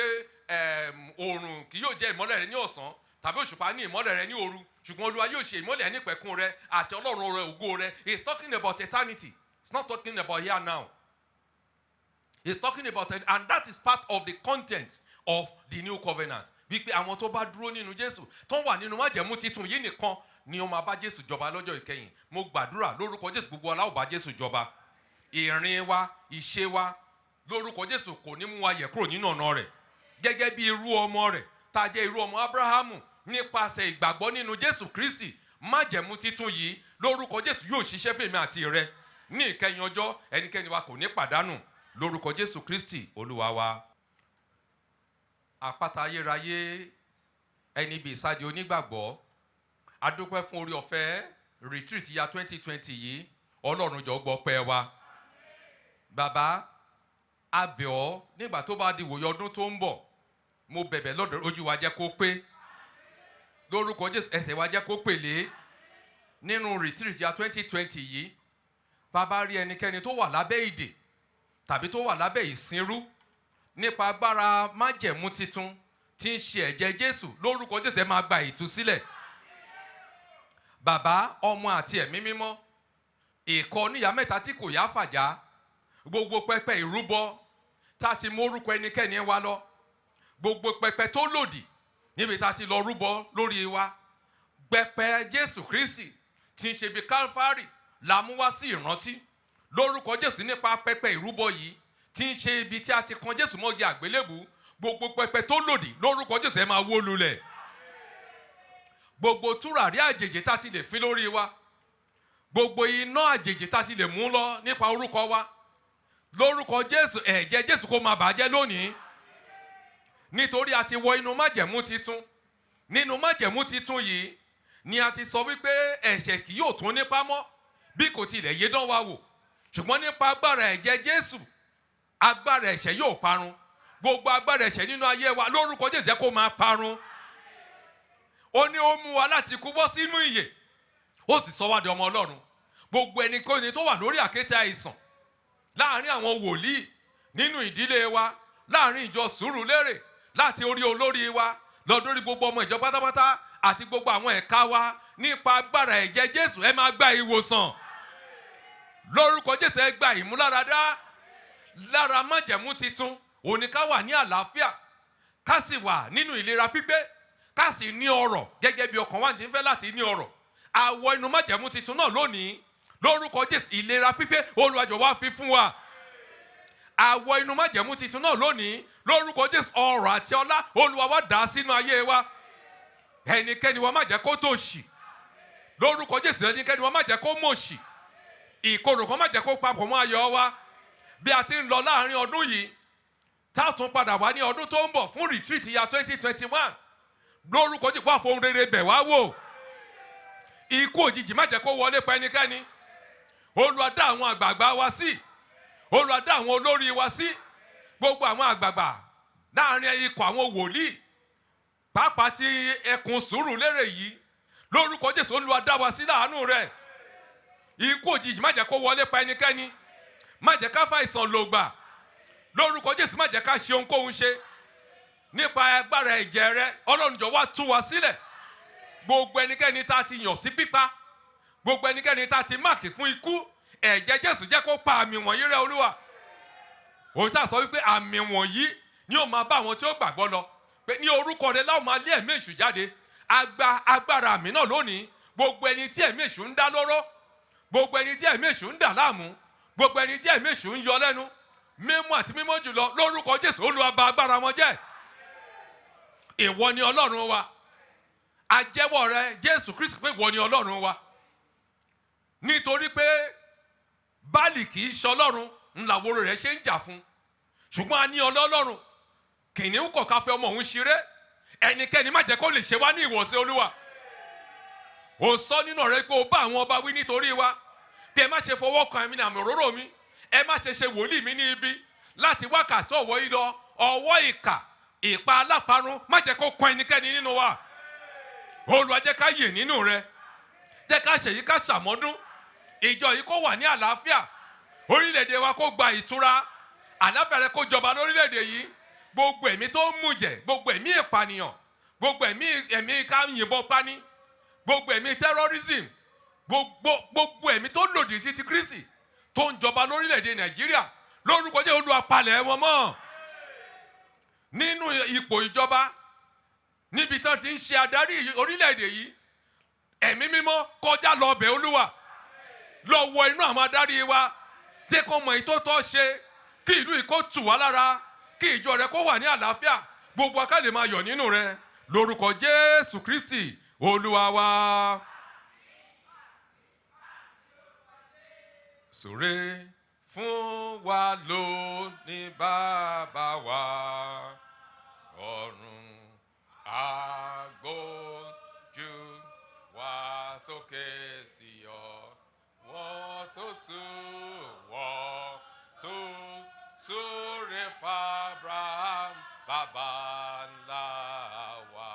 oòrùn kì yóò jẹ́ ìmọ́lẹ̀ rẹ̀ ní ọ̀sán, tàbí òṣùpá ní ìmọ́lẹ̀ rẹ̀ ní òru, ṣùgbọ́n Olúwa yóò ṣe ìmọ́lẹ̀ nípẹ̀kun rẹ̀ àti Ọlọ́run rẹ̀ ògo rẹ̀. He is talking about eternity. It's not talking about here now. He's talking about it, and that is part of the content of the new covenant. Wípé àwọn tó bá dúró nínú Jésù tó wà nínú májẹ̀mú titun yìí nìkan ni ó máa bá Jésù jọba lọ́jọ́ ìkẹyìn. Mo gbàdúrà lórúkọ Jésù gbogbo wa ó bá Jésù jọba. Ìrìn wa, ìṣe wa lórúkọ Jésù kò ní mú wa yẹ̀ kúrò nínú ọ̀nà rẹ̀. Gẹ́gẹ́ bí irú ọmọ rẹ̀, tá a jẹ́ irú ọmọ Ábúráhámù nípasẹ̀ ìgbàgbọ́ nínú Jésù Kristi, májẹ̀mú titun yìí lórúkọ Jésù yóò ṣiṣẹ́ fèmí àti rẹ. Ní ìkẹyìn ọjọ́ ẹnikẹ́ni wa kò ní pàdánù lórúkọ Jésù Kristi Olúwa wa. Àpáta ayérayé, ẹni bí ìsádi onígbàgbọ́, a dúpẹ́ fún orí ọ̀fẹ́ retreat ya 2020 yìí. Ọlọ́run jọ̀ọ́ gbọ́ pẹ́ wa. Bàbá, a bẹ̀ ọ́ nígbà tó bá di ìwòye ọdún tó ń bọ̀, mo bẹ̀bẹ̀ lọ́dọ̀ ojú wa jẹ́ kó pé. Lórúkọ Jésù ẹsẹ̀ wa jẹ́ kó pèlé. Nínú retreat ya 2020 yìí, bàbá rí ẹnikẹ́ni tó wà lábẹ́ ìdè tàbí tó wà lábẹ́ ìsínrú nípa agbára májẹ̀mú titun tí ń ṣe ẹ̀jẹ̀ Jésù, lórúkọ Jésù ẹ máa gba ìtúsílẹ̀. Bàbá, ọmọ àti ẹ̀mí mímọ́, ìkọ́ níyà mẹ́ta tí kò yá fàjà, gbogbo pẹpẹ ìrúbọ tá a ti mú orúkọ ẹnikẹ́ni wa lọ, gbogbo pẹpẹ tó lòdì níbi tá a ti lọ rúbọ lórí wa, pẹpẹ Jésù Kristi tí ń ṣe bí Kálífárì la mú wá sí ìrántí. Lórúkọ Jésù nípa pẹpẹ ìrúbọ yìí tí ń ṣe ibi tí a ti kan Jésù mọ́gi àgbélébù, gbogbo pẹpẹ tó lòdì lórúkọ Jésù ẹ máa wó lulẹ̀. Gbogbo tùràrí àjèjì tá a ti lè fi lórí wa, gbogbo iná àjèjì tá a ti lè mú lọ nípa orúkọ wa, lórúkọ Jésù ẹ̀jẹ̀ Jésù kó máa bàjẹ́ lónìí. Nítorí a ti wọ inú májẹ̀mú titun. Nínú májẹ̀mú titun yìí ni a ti sọ wípé ẹ̀ṣẹ̀ kì yóò tún nípa mọ́ bí kò tilẹ̀ yé dán wa wò. Ṣùgbọ́n nípa agbára ẹ̀jẹ̀ Jésù, agbára ẹ̀ṣẹ̀ yóò parun. Gbogbo agbára ẹ̀ṣẹ̀ nínú ayé wa lórúkọ Jésù jẹ́ kó máa parun. Ó ní ó mú wa láti kú bọ́ sínú ìyè, ó sì sọ wá di ọmọ Ọlọ́run. Gbogbo ẹnikẹ́ni tó wà lórí àkéte àìsàn, láàrin àwọn wòlíì, nínú ìdílé wa, láàrin ìjọ Sùúrùlérè, láti orí olórí wa lọ dórí gbogbo ọmọ ìjọ pátápátá àti gbogbo àwọn ẹ̀ka wa, nípa agbára ẹ̀jẹ̀ Jésù ẹ máa gba ìwòsàn. Lórúkọ Jésù ẹ gba ìmúláradá. Lára májẹ̀mú titun òní ká wà ní àlàáfíà, ká sì wà nínú ìlera pípé, ká sì ní ọrọ̀ gẹ́gẹ́ bí ọkàn wa ti ń fẹ́ láti ní ọrọ̀. Àwọ inú májẹ̀mú titun náà lónìí lórúkọ Jésù ìlera pípé Olúwa jọ̀wọ́ fi fún wa. Àwọ̀ inú májẹ̀mú titun náà lónìí lórúkọ Jésù ọrọ̀ àti ọlá Olúwa wá dà sínú ayé wa. Ẹnikẹ́ni wa má jẹ́ kó tòṣì lórúkọ Jésù, ẹnikẹ́ni wa má jẹ́ kó mòṣì, ìkorò kan má jẹ́ kó papọ̀ mọ́ ayọ̀ wa. Bí a ti ń lọ láàrin ọdún yìí tá a tún padà wá ní ọdún tó ń bọ̀ fún retreat ya 2021 lórúkọ Jésù wá fohùn rere bẹ̀ wá wò. Ikú òjijì má jẹ́ kó wọlé pa ẹnikẹ́ni. Olúwa dá àwọn àgbààgbà wa sí, Olúwa dá àwọn olórí wa sí, gbogbo àwọn àgbààgbà láàrin ikọ̀ àwọn wòlíì pàápàá ti ẹkùn Sùúrùlérè yìí lórúkọ Jésù Olúwa dá wa sí láàánú rẹ̀. Ikú òjijì má jẹ́ kó wọlé pa ẹnikẹ́ni, má jẹ́ ká fàìsàn lògbà lórúkọ Jésù, má jẹ́ ká ṣe ohunkóhun ṣe nípa agbára ẹ̀jẹ̀ rẹ̀. Ọlọ́run jọ̀ọ́ wá tú wa sílẹ̀. Gbogbo ẹnikẹ́ni tá a ti yàn sí pípa, gbogbo ẹnikẹ́ni tá a ti máàkì fún ikú, ẹ̀jẹ̀ Jésù jẹ́ kó pa àmì wọ̀nyí rẹ́ Olúwa. Òun sá sọ wípé àmì wọ̀nyí ni ó máa bá àwọn tí ó gbàgbọ́ lọ, pé ní orúkọ rẹ̀ láwọn máa lé ẹ̀mí èṣù jáde. Agbára àmì náà lónìí, gbogbo ẹni tí ẹ̀mí èṣù ń dá lóró, gbogbo ẹni tí ẹ̀mí èṣù ń dà láàmú, gbogbo ẹni tí ẹ̀mí èṣù ń yọ lẹ́nu, mímọ́ àti mímọ́ jùlọ lórúkọ Jésù Olúwa bà agbára wọn jẹ́. Ìwọ ni Ọlọ́run wa, ajẹ́wọ́ rẹ Jésù Kristi pé ìwọ ni Ọlọ́run wa. Nítorí pé Báálì kì í ṣe Ọlọ́run ńláwóró rẹ̀ ṣe ń jà fún, ṣùgbọ́n a ní Ọlọ́run. Kìnìún kọ̀ ká fẹ́ ọmọ òun ṣeré, ẹnikẹ́ni má jẹ́ kó lè ṣe wá ní ìwọ̀sí Olúwa. Ó sọ nínú ọ̀rẹ́ pé ó bá àwọn ọba wí nítorí wa, bí ẹ má ṣe fọwọ́ kan ẹ̀mí ní àmì òróró mi, ẹ má ṣe ṣe wòlíì mi ní ibi. Láti wákàtí ọ̀wọ́ yìí lọ, ọwọ́ ìkà ìpa aláparun má jẹ́ kó kan ẹnikẹ́ni nínú wa. Olúwa jẹ́ ká yè nínú rẹ, jẹ́ ká ṣèyí ká ṣàmọ́dún, ìjọ yìí kó wà ní àlàáfíà, orílẹ̀-èdè wa kó gba ìtura, àlàáfíà rẹ kó jọba lórílẹ̀-èdè yìí. Gbogbo ẹ̀mí tó ń mùjẹ̀, gbogbo ẹ̀mí ìpànìyàn, gbogbo ẹ̀mí ká yìnbọn pani, gbogbo ẹ̀mí terrorism, gbogbo ẹ̀mí tó lòdì sí ti Kristi tó ń jọba lórílẹ̀-èdè Nàìjíríà lórúkọ Jésù Olúwa palẹ̀ wọn mọ́. Nínú ipò ìjọba níbi tán ti ń ṣe adarí orílẹ̀-èdè yìí, ẹ̀mí mímọ́ kọjá lọ bẹ̀ Olúwa, lọ wọ inú àwọn adarí wa, jẹ́ kó mọ èyí tó tọ́ ṣe, kí ìlú yìí kó tù wá lára, kí ìjọ rẹ kó wà ní àlàáfíà, gbogbo aká lè máa yọ̀ nínú rẹ lórúkọ Jésù Kristi Olúwa wa. Súre fún wa lónìí bàbá wa, ọ̀run àgbójú wa sókè sí ọ, wọ́n tó súre f'Abraham bàbá ńlá wa,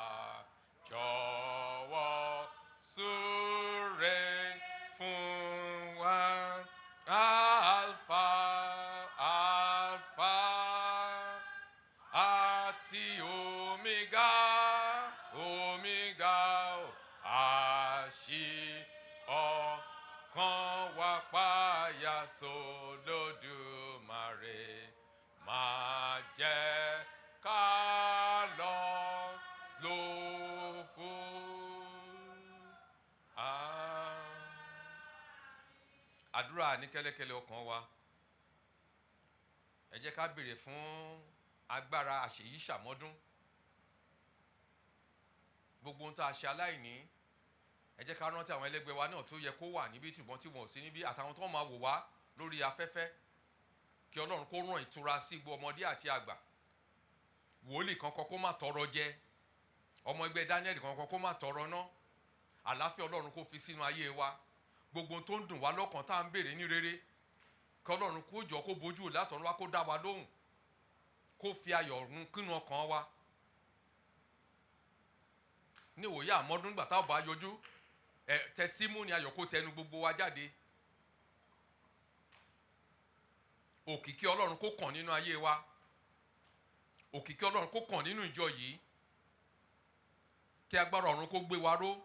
jọ̀wọ́ súre fún wa. Alpha àti Omega, àṣì ọkàn wa páyà s'Olódùmarè, má jẹ́ ká lọ lófo. Àdúrà ní kẹ́lẹ́kẹ́lẹ́ ọkàn wa. Ẹ jẹ́ ká béèrè fún agbára àṣeyí ṣàmọ́dún. Gbogbo ohun tá a ṣe aláìní, ẹ jẹ́ ká rántí àwọn ẹlẹ́gbẹ́ wa náà tó yẹ kó wà níbí ṣùgbọ́n tí wọn ò sí níbí, àtàwọn tó máa wò wá lórí afẹ́fẹ́. Kí Ọlọ́run kó rán ìtura sí gbogbo ọmọdé àti àgbà. Wòlíì kankan kó má tọrọ jẹ, ọmọ ẹgbẹ́ Daniel kankan kó má tọrọ ná. Àlàáfíà Ọlọ́run kó fi sínú ayé wa. Gbogbo tó ń dùn wá lọ́kàn tá à ń béèrè ní rere, kí Ọlọ́run kó jọ kó bójú látọ̀run wá kó dá wa lóhùn, kó fi ayọ̀ run kínú ọkàn wa. Ní ìwòye àmọ́dún nígbà táwọn bá yọjú, tẹsímúnì ayọ̀ kó tẹnu gbogbo wa jáde. Òkìkí Ọlọ́run kó kàn nínú ayé wa, òkìkí Ọlọ́run kó kàn nínú ìjọ yìí, kí agbára ọ̀run kó gbé wa ró.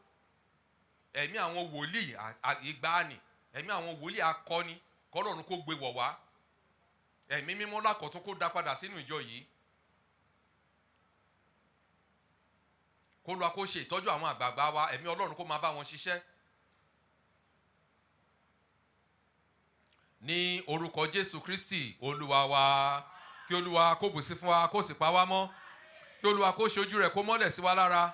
Ẹ̀mí àwọn wòlíì ìgbàanì, ẹ̀mí àwọn wòlíì akọni k'Ọlọ́run kó gbé wọ̀ wá. Ẹ̀mí mímọ́ lákọ̀tún kó dá padà sínú ìjọ yìí. Kó lọ kó ṣe ìtọ́jú àwọn àgbààgbà wa, ẹ̀mí Ọlọ́run kó máa bá wọn ṣiṣẹ́. ní orúkọ Jésù Kristi Olúwa wa. Kí Olúwa kó bùsí fún wa kó sì pa wá mọ́. Kí Olúwa kó ṣojú rẹ̀ kó mọ́lẹ̀ sí wa lára.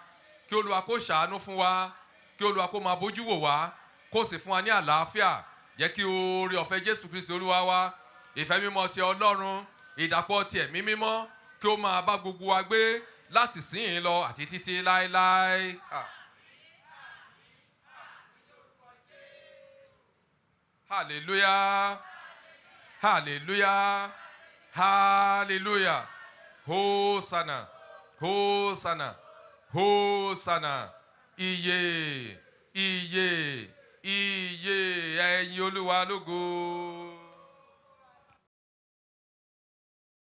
Kí Olúwa kó ṣàánú fún wa. Kí Olúwa kó máa bójú wò wá kó sì fún wa ní àlàáfíà. Jẹ́ kí oore ọ̀fẹ́ Jésù Kristi Olúwa wa, ìfẹ́ mímọ́ ti Ọlọ́run, ìdàpọ̀ ti ẹ̀mí mímọ́ kí ó máa bá gbogbo wa gbé láti síyìn lọ àti títí láéláé. Hallelujah, hallelujah, hallelujah. Hosanna, Hosanna, Hosanna. Iye, iye, iye, ẹ̀yin Olúwa lógo.